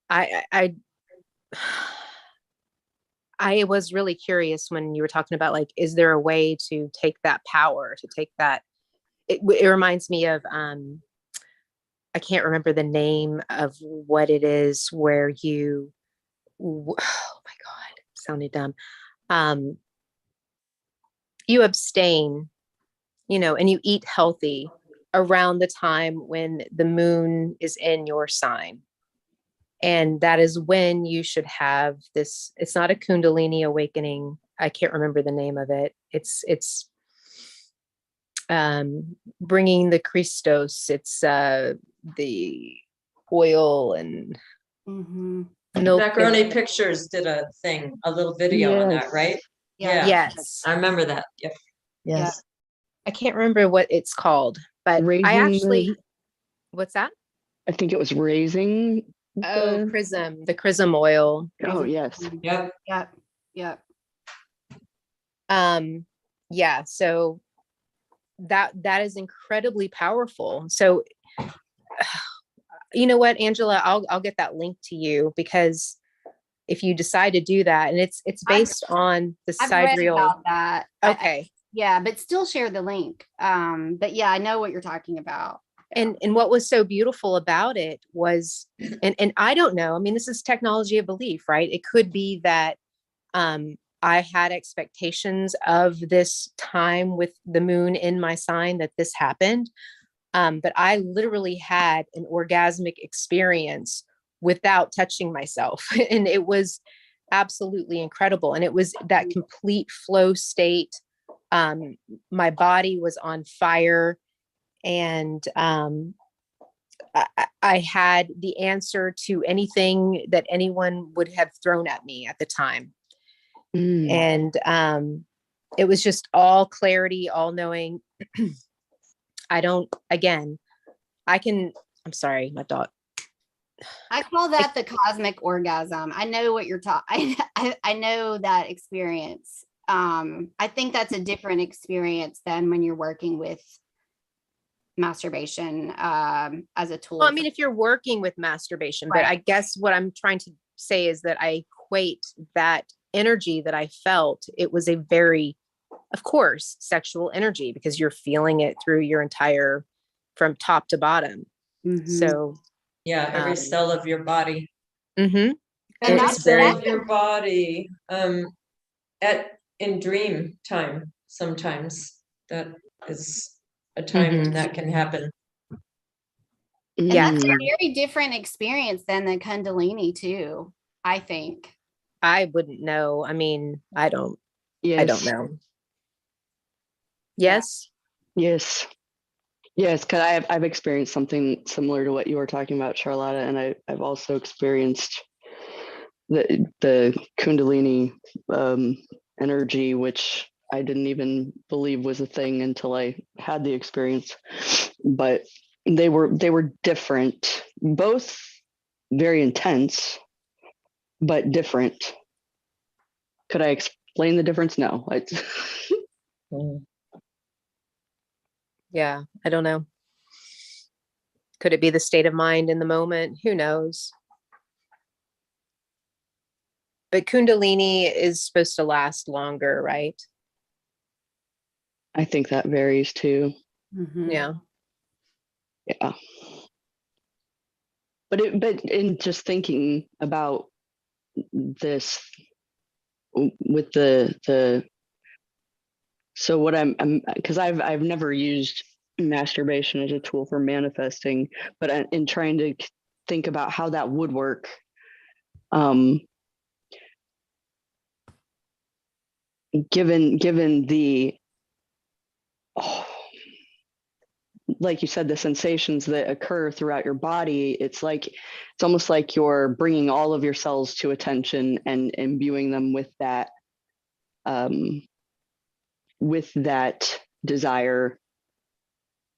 I was really curious when you were talking about, like, is there a way to take that power, to take that? It reminds me of, I can't remember the name of what it is where you, oh my God, sounded dumb. You abstain, and you eat healthy around the time when the moon is in your sign. And that is when you should have this. It's not a Kundalini awakening. I can't remember the name of it. It's bringing the Christos. It's the oil and milk. Macaroni Pictures did a little video on that, right? Yeah. Yes. I remember that. Yep. Yes. I can't remember what it's called, but what's that? I think it was raising. The chrism oil. Oh yes. Yep. Yeah. Yeah. So that is incredibly powerful. So, you know what, Angela, I'll get that link to you, because if you decide to do that, and it's based on the sidereal. About that. Okay. Yeah, but still share the link. But yeah, I know what you're talking about. And what was so beautiful about it was, and I don't know, I mean, this is technology of belief, right? It could be that I had expectations of this time with the moon in my sign that this happened. But I literally had an orgasmic experience without touching myself. And it was absolutely incredible. And it was that complete flow state. My body was on fire. And I had the answer to anything that anyone would have thrown at me at the time. And it was just all clarity, all knowing. I'm sorry, my dog. I call that the cosmic orgasm. I know what you're talking. I know that experience. I think that's a different experience than when you're working with masturbation as a tool. Well, I mean, if you're working with masturbation, but I guess what I'm trying to say is that I equate that energy that I felt. It was a very, of course, sexual energy, because you're feeling it through your entire, from top to bottom. So yeah, every cell of your body. And Every that's cell of your body. In dream time, sometimes that is a time when that can happen. And that's a very different experience than the Kundalini too, I think. I wouldn't know. I mean, I don't know. Yes. Yes. Yes, because I've experienced something similar to what you were talking about, Charlotta, and I've also experienced the Kundalini energy, which I didn't even believe was a thing until I had the experience. But they were different, both very intense, but different. Could I explain the difference? No. Yeah, I don't know. Could it be the state of mind in the moment? Who knows? But Kundalini is supposed to last longer, right? I think that varies too. Yeah. Yeah. But in just thinking about this with the so what I'm because I've never used masturbation as a tool for manifesting, but in trying to think about how that would work, given the like you said, the sensations that occur throughout your body, it's almost like you're bringing all of your cells to attention and imbuing them with that desire,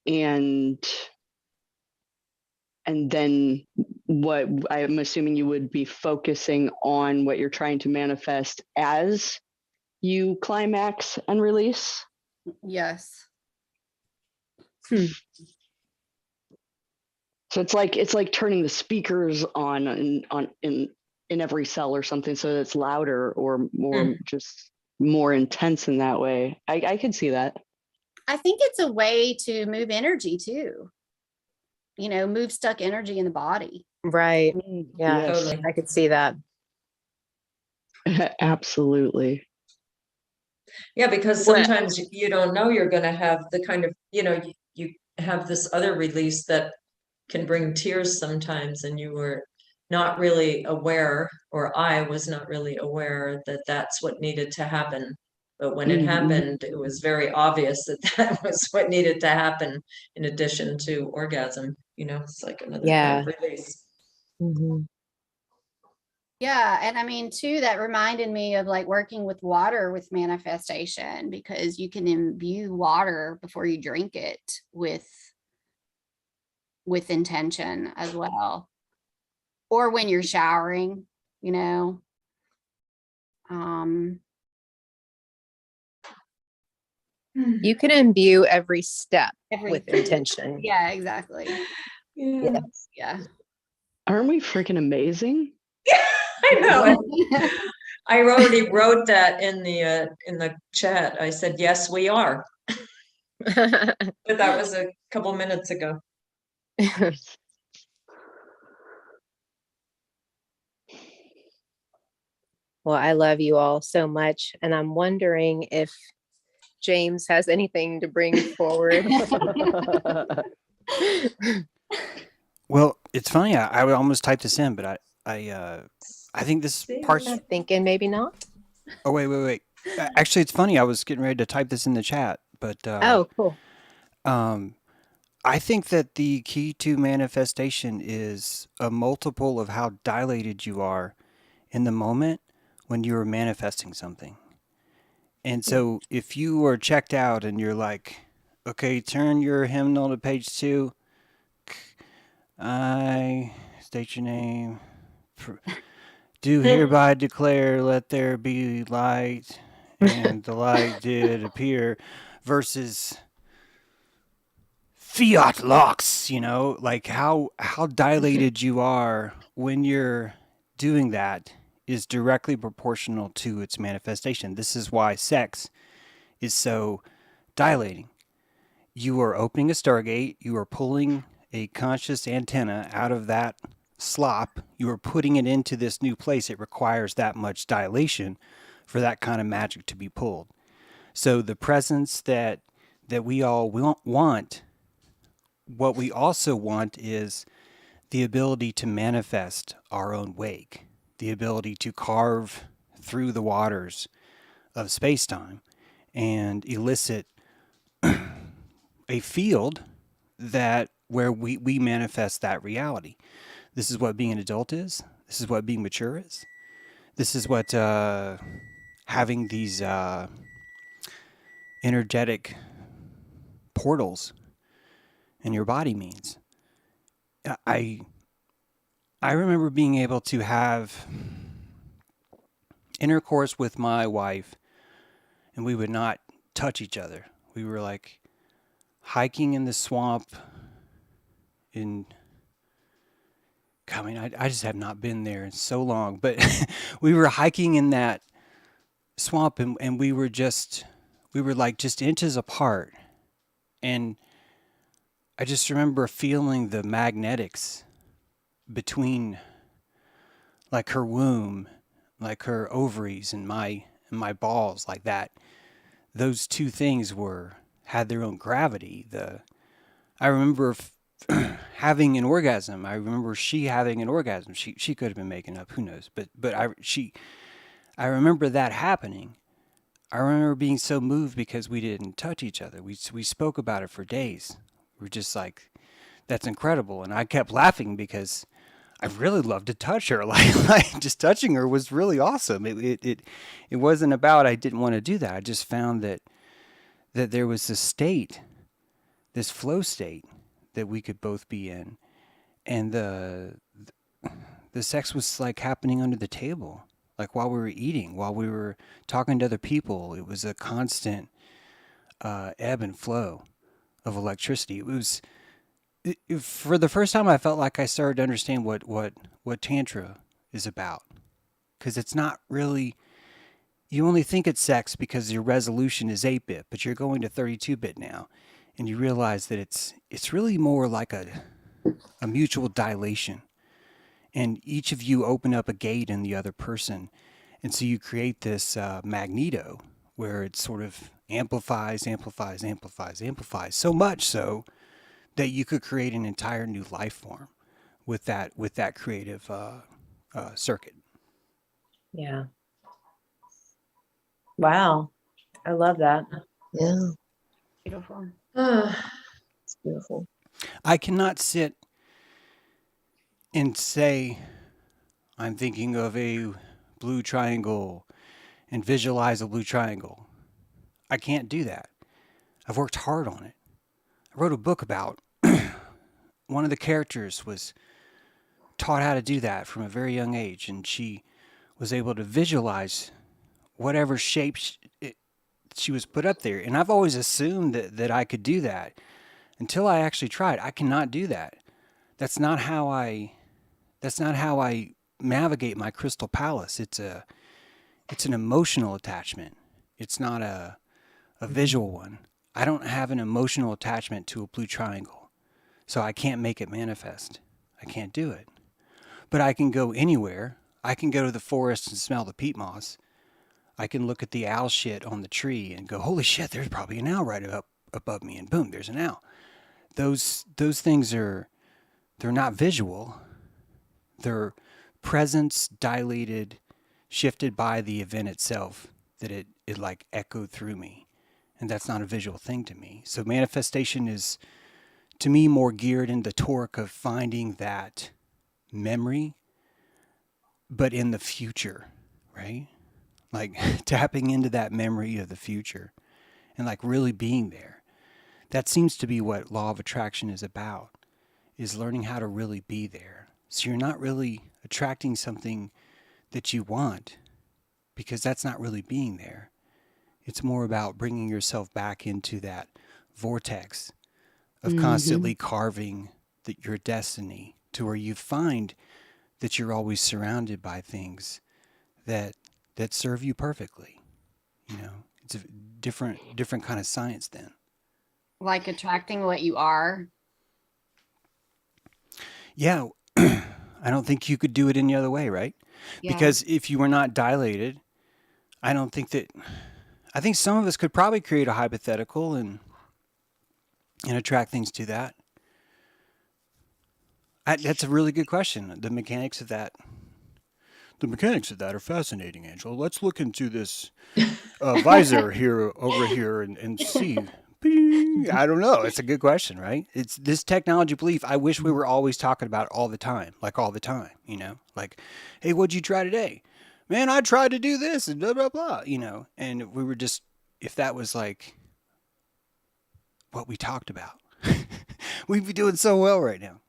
and then what I'm assuming you would be focusing on what you're trying to manifest as you climax and release. Yes. So it's like turning the speakers on in every cell or something, so that it's louder or more just more intense in that way. I could see that. I think it's a way to move energy too. Move stuck energy in the body. Right. Yeah, Yes. Totally. I could see that. Absolutely. Yeah, because sometimes you don't know you're going to have the kind of, you have this other release that can bring tears sometimes, and you were not really aware, or I was not really aware that that's what needed to happen. But when it happened, it was very obvious that that was what needed to happen in addition to orgasm. It's like another kind of release. Yeah. And I mean, too, that reminded me of working with water with manifestation, because you can imbue water before you drink it with intention as well. Or when you're showering, You can imbue every step with intention. Yeah, exactly. Yeah. Aren't we freaking amazing? I know. I already wrote that in the chat. I said, yes, we are. But that was a couple minutes ago. Well, I love you all so much. And I'm wondering if James has anything to bring forward. Well, it's funny. I would almost type this in, but I think this part's. I'm thinking maybe not. Oh, wait. Actually, it's funny. I was getting ready to type this in the chat, but Oh, cool. I think that the key to manifestation is a multiple of how dilated you are in the moment when you're manifesting something. And so if you are checked out and you're like, okay, turn your hymnal to page 2. I state your name. Do hereby declare, let there be light, and the light did appear, versus fiat lux, like how dilated you are when you're doing that is directly proportional to its manifestation. This is why sex is so dilating. You are opening a stargate, you are pulling a conscious antenna out of that slop, you are putting it into this new place. It requires that much dilation for that kind of magic to be pulled. So the presence that we all want, what we also want is the ability to manifest our own wake, the ability to carve through the waters of space-time and elicit a field where we manifest that reality. This is what being an adult is. This is what being mature is. This is what having these energetic portals in your body means. I remember being able to have intercourse with my wife, and we would not touch each other. We were like hiking in the swamp I just have not been there in so long, but we were hiking in that swamp and we were like just inches apart. And I just remember feeling the magnetics between like her womb, like her ovaries and my balls, like that. Those two things had their own gravity. I remember having an orgasm. I remember she having an orgasm. She could have been making up, who knows? But I remember that happening. I remember being so moved because we didn't touch each other. We spoke about it for days. We were just like, that's incredible. And I kept laughing because I really loved to touch her. Like just touching her was really awesome. It wasn't about I didn't want to do that. I just found that there was this flow state that we could both be in, and the sex was like happening under the table, like while we were eating, while we were talking to other people. It was a constant ebb and flow of electricity. It was for the first time I felt like I started to understand what tantra is about, because it's not really. You only think it's sex because your resolution is 8-bit, but you're going to 32-bit now. And you realize that it's really more like a mutual dilation. And each of you open up a gate in the other person. And so you create this magneto where it sort of amplifies so much so that you could create an entire new life form with that creative circuit. Yeah. Wow. I love that. Yeah, Beautiful. it's beautiful. I cannot sit and say, I'm thinking of a blue triangle and visualize a blue triangle. I can't do that. I've worked hard on it. I wrote a book about one of the characters was taught how to do that from a very young age, and she was able to visualize whatever shape she was put up there. And I've always assumed that I could do that until I actually tried. I cannot do that. That's not how I navigate my crystal palace. It's an emotional attachment. It's not a visual one. I don't have an emotional attachment to a blue triangle. So I can't make it manifest. I can't do it. But I can go anywhere. I can go to the forest and smell the peat moss. I can look at the owl shit on the tree and go, holy shit, there's probably an owl right up above me, and boom, there's an owl. Those things they're not visual. They're presence dilated, shifted by the event itself, that it like echoed through me. And that's not a visual thing to me. So manifestation is, to me, more geared in the torque of finding that memory, but in the future, right? Like tapping into that memory of the future and like really being there. That seems to be what law of attraction is about, is learning how to really be there. So you're not really attracting something that you want, because that's not really being there. It's more about bringing yourself back into that vortex of constantly carving your destiny, to where you find that you're always surrounded by things that serve you perfectly. You know, it's a different kind of science then. Like attracting what you are. Yeah, I don't think you could do it any other way, right? Yeah. Because if you were not dilated, I think some of us could probably create a hypothetical and attract things to that. That's a really good question. The mechanics of that are fascinating, Angela. Let's look into this visor over here and see. Bing. I don't know. It's a good question, right? It's this technology belief. I wish we were always talking about it all the time, you know, like, hey, what'd you try today? Man, I tried to do this and blah, blah, blah, you know, and we were just, if that was like what we talked about, we'd be doing so well right now.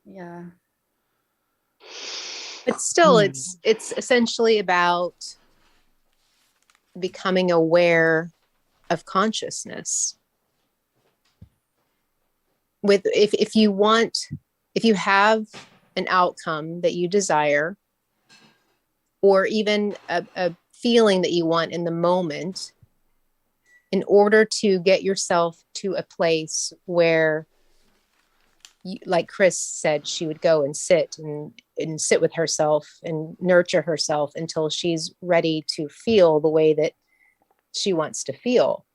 Yeah. But still, it's essentially about becoming aware of consciousness. If you have an outcome that you desire, or even a feeling that you want in the moment, in order to get yourself to a place where, like Chris said, she would go and sit with herself and nurture herself until she's ready to feel the way that she wants to feel.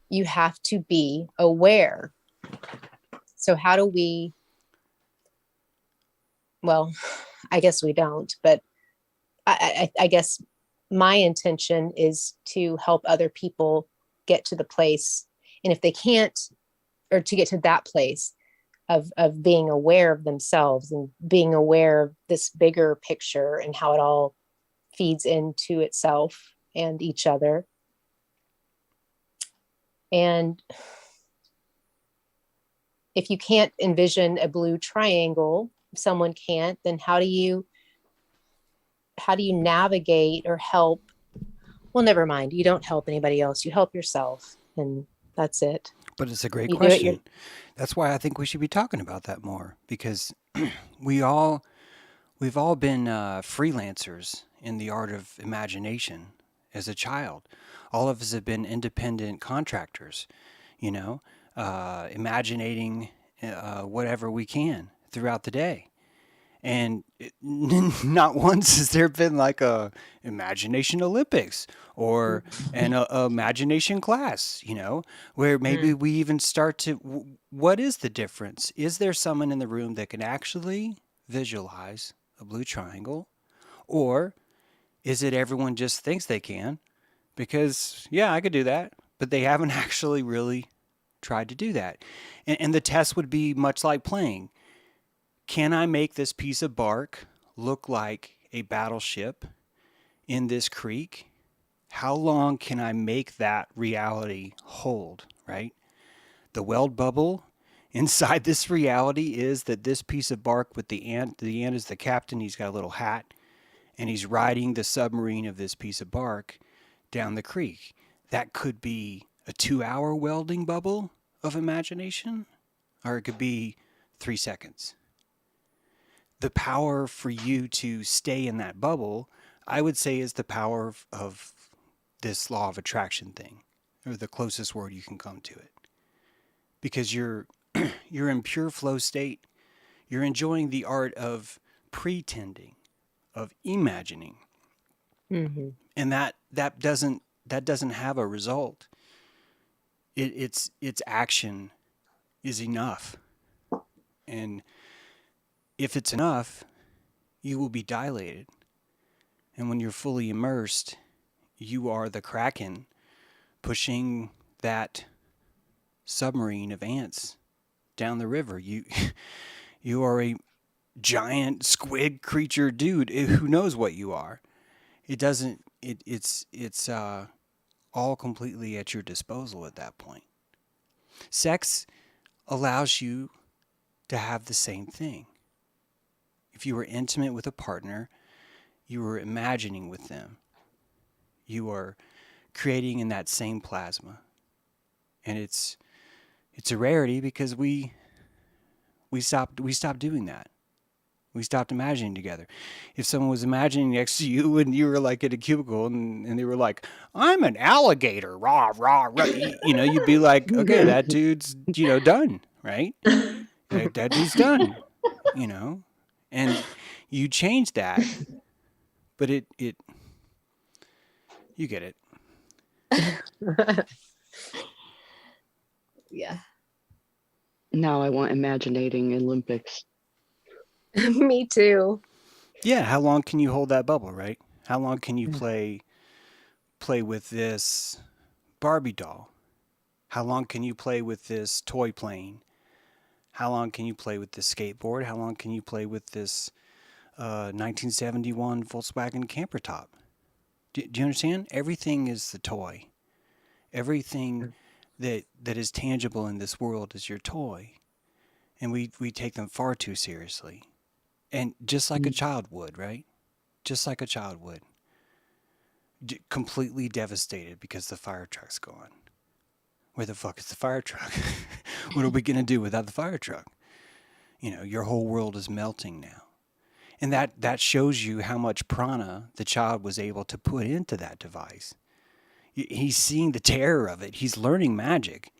You have to be aware. So how do we, well, I guess we don't, but I guess my intention is to help other people get to the place. And if they can't, or to get to that place of being aware of themselves and being aware of this bigger picture and how it all feeds into itself and each other. And if you can't envision a blue triangle, if someone can't, then how do you navigate or help? Well, never mind. You don't help anybody else. You help yourself, and that's it. But it's a great question. That's why I think we should be talking about that more, because we've all been freelancers in the art of imagination as a child. All of us have been independent contractors, you know, imaginating whatever we can throughout the day. And not once has there been like a imagination Olympics or an imagination class, you know, where maybe we even start to, what is the difference? Is there someone in the room that can actually visualize a blue triangle? Or is it everyone just thinks they can? Because, yeah, I could do that, but they haven't actually really tried to do that. And the test would be much like playing. Can I make this piece of bark look like a battleship in this creek? How long can I make that reality hold, right? The weld bubble inside this reality is that this piece of bark with the ant is the captain. He's got a little hat and he's riding the submarine of this piece of bark down the creek. That could be a 2-hour welding bubble of imagination, or it could be 3 seconds. The power for you to stay in that bubble, I would say, is the power of this law of attraction thing, or the closest word you can come to it, because you're you're in pure flow state. You're enjoying the art of pretending, of imagining, Mhm. and that doesn't have a result. Its action is enough, and if it's enough, you will be dilated. And when you're fully immersed, you are the kraken pushing that submarine of ants down the river. You are a giant squid creature dude. Who knows what you are? It doesn't. It's all completely at your disposal at that point. Sex allows you to have the same thing. If you were intimate with a partner, you were imagining with them. You are creating in that same plasma. And it's a rarity because we stopped doing that. We stopped imagining together. If someone was imagining next to you and you were like in a cubicle and they were like, I'm an alligator, rah, rah, rah, you'd be like, okay, that dude's, done, right? That dude's done, and you change that, but it you get it. Yeah. Now I want imaginating Olympics. Me too. Yeah, how long can you hold that bubble, right? How long can you play with this Barbie doll? How long can you play with this toy plane? How long can you play with this skateboard? How long can you play with this 1971 Volkswagen camper top? Do you understand? Everything is the toy. Everything that is tangible in this world is your toy. And we take them far too seriously. And just like a child would, right? Just like a child would. Completely devastated because the fire truck's gone. Where the fuck is the fire truck? What are we going to do without the fire truck? Your whole world is melting now. And that shows you how much prana the child was able to put into that device. He's seeing the terror of it. He's learning magic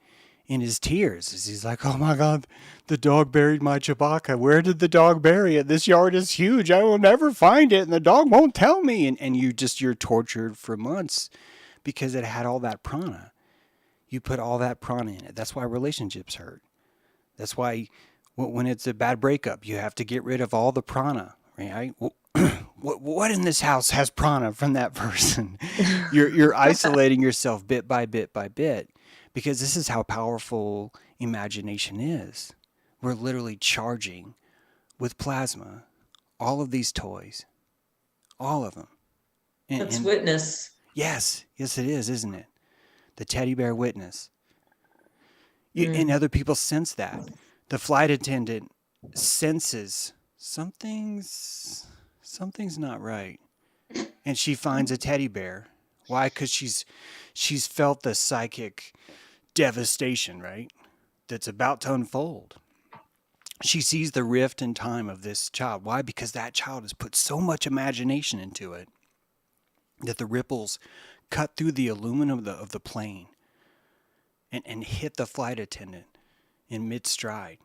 in his tears. He's like, oh my God, the dog buried my Chewbacca. Where did the dog bury it? This yard is huge. I will never find it. And the dog won't tell me. And you're tortured for months because it had all that prana. You put all that prana in it. That's why relationships hurt. That's why when it's a bad breakup, you have to get rid of all the prana, right? What in this house has prana from that person? You're isolating yourself bit by bit by bit, because this is how powerful imagination is. We're literally charging with plasma all of these toys, all of them. That's witness. Yes, it is, isn't it? The teddy bear witness. And other people sense that. The flight attendant senses something's not right, and she finds a teddy bear. Why? Because she's felt the psychic devastation, right? That's about to unfold. She sees the rift in time of this child. Why? Because that child has put so much imagination into it that the ripples cut through the aluminum of the plane and hit the flight attendant in mid-stride.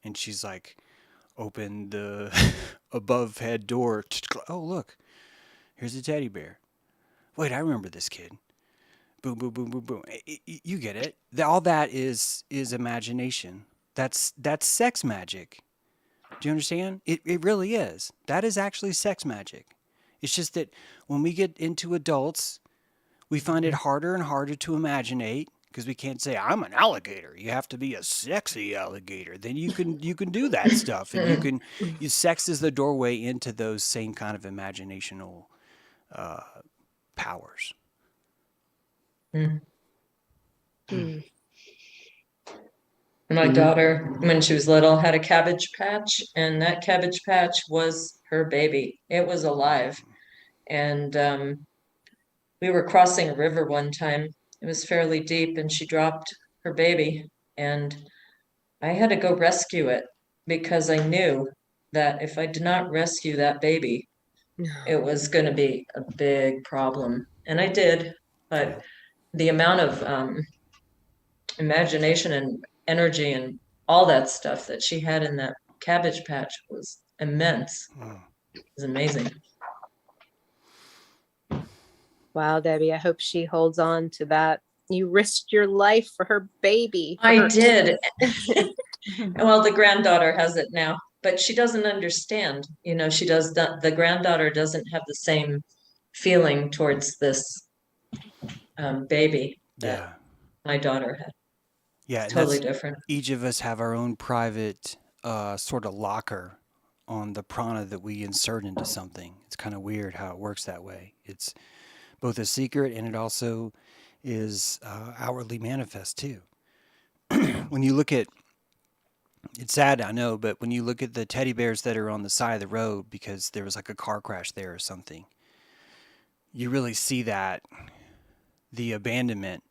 And she's like, open the above head door. Oh, look, here's a teddy bear. Wait, I remember this kid. Boom, boom, boom, boom, boom. You get it. All that is imagination. That's sex magic. Do you understand? It really is. That is actually sex magic. It's just that when we get into adults, we find it harder and harder to imaginate, because we can't say I'm an alligator. You have to be a sexy alligator. Then you can do that stuff, and sex is the doorway into those same kind of imaginational powers. My daughter, when she was little, had a cabbage patch, and that cabbage patch was her baby. It was alive. And we were crossing a river one time. It was fairly deep, and she dropped her baby, and I had to go rescue it, because I knew that if I did not rescue that baby, it was going to be a big problem. And I did, but the amount of imagination and energy and all that stuff that she had in that Cabbage Patch was immense. It was amazing. Wow, Debbie, I hope she holds on to that. You risked your life for her baby. for I her- did. Well, the granddaughter has it now, but she doesn't understand. You know, she does not, the granddaughter doesn't have the same feeling towards this baby that Yeah. my daughter had. Yeah. And Totally that's, different. each of us have our own private sort of locker on the prana that we insert into something. It's kind of weird how it works that way. It's both a secret and it also is outwardly manifest too. When you look at, it's sad, I know, but when you look at the teddy bears that are on the side of the road because there was like a car crash there or something, you really see that the abandonment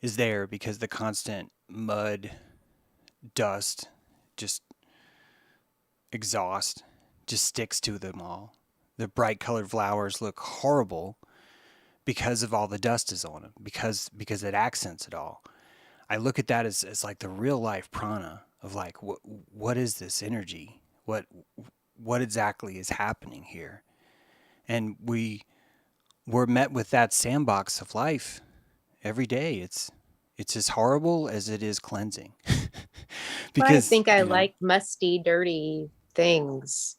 is there because the constant mud, dust, just exhaust just sticks to them all. The bright colored flowers look horrible because of all the dust is on them, because it accents it all. I look at that as like the real life prana of like what is this energy? What exactly is happening here? And we're met with that sandbox of life every day. It's as horrible as it is cleansing. But I think I you know, like musty, dirty things.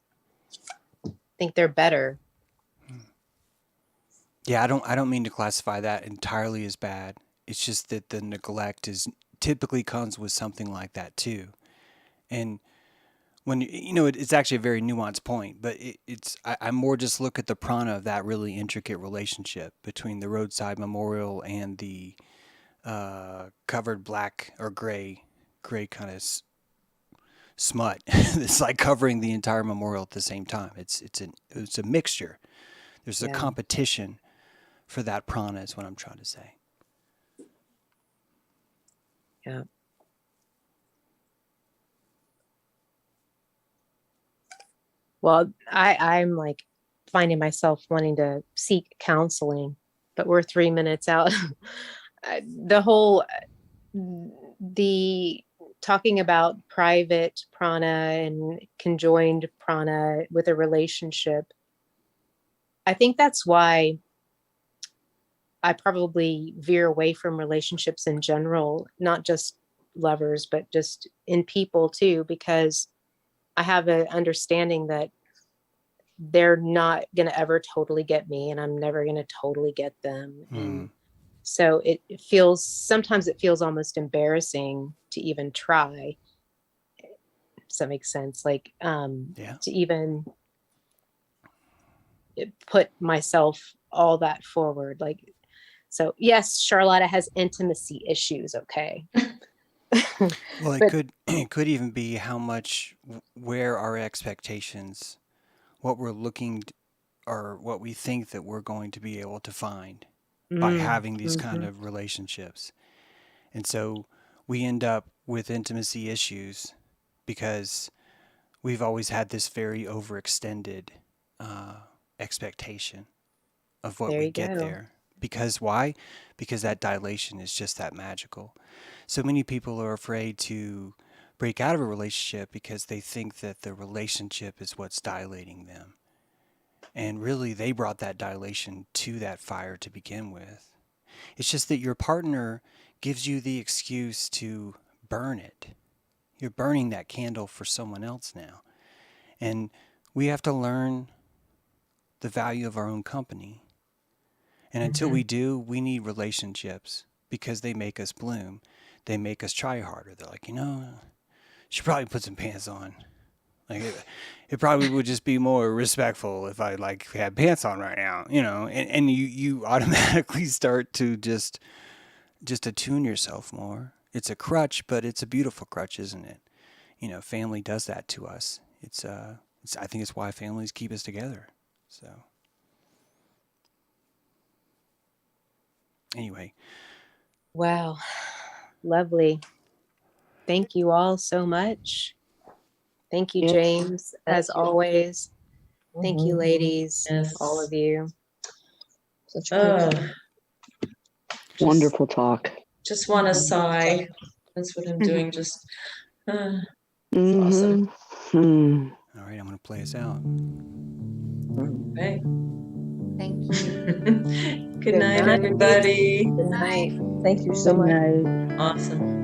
I think they're better. yeah, I don't mean to classify that entirely as bad. It's just that the neglect is typically comes with something like that too. And when it's actually a very nuanced point, but I more just look at the prana of that really intricate relationship between the roadside memorial and the covered black or gray kind of smut that's like covering the entire memorial at the same time. It's a mixture. There's a Yeah. competition for that prana is what I'm trying to say. Yeah. Well, I'm like finding myself wanting to seek counseling, but we're 3 minutes out. The talking about private prana and conjoined prana with a relationship, I think that's why I probably veer away from relationships in general, not just lovers, but just in people too, because I have an understanding that they're not going to ever totally get me and I'm never going to totally get them. And so sometimes it feels almost embarrassing to even try. Does that make sense? Like, Yeah. to even put myself all that forward. Like, so yes, Charlotta has intimacy issues. Okay. Well, But- it could even be how much, where our expectations, what we're looking or what we think that we're going to be able to find by having these kind of relationships. And so we end up with intimacy issues because we've always had this very overextended expectation of what There we you get go. there. Because why? Because that dilation is just that magical. So many people are afraid to break out of a relationship because they think that the relationship is what's dilating them. And really, they brought that dilation to that fire to begin with. It's just that your partner gives you the excuse to burn it. You're burning that candle for someone else now. And we have to learn the value of our own company. And until we do, we need relationships because they make us bloom. They make us try harder. They're like, should probably put some pants on. Like it probably would just be more respectful if I like had pants on right now, and you automatically start to just attune yourself more. It's a crutch, but it's a beautiful crutch, isn't it? Family does that to us. I think it's why families keep us together. So anyway. Wow. Lovely. Thank you all so much. Thank you, Yeah. James, as Thank you. always. Thank you, ladies, Yes. all of you. Such great. Wonderful talk. Just want to sigh. That's what I'm doing. Just awesome. Mhm. All right, I'm going to play us out. Okay. Thank you. Good night, everybody. Good night. Thank you so Good much. night. Awesome.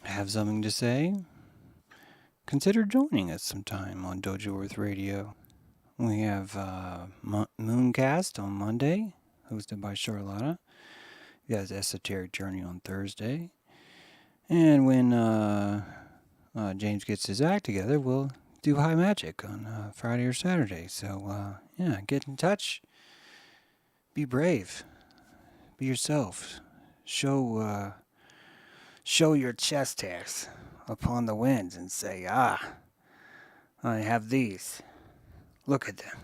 Have something to say? Consider joining us sometime on Dojo Earth Radio. We have MoonCast on Monday, hosted by Charlotta. We have Esoteric Journey on Thursday. And when James gets his act together, we'll do High Magic on Friday or Saturday. So, yeah, get in touch. Be brave. Be yourself. Show your chest hairs upon the winds and say, I have these. Look at them.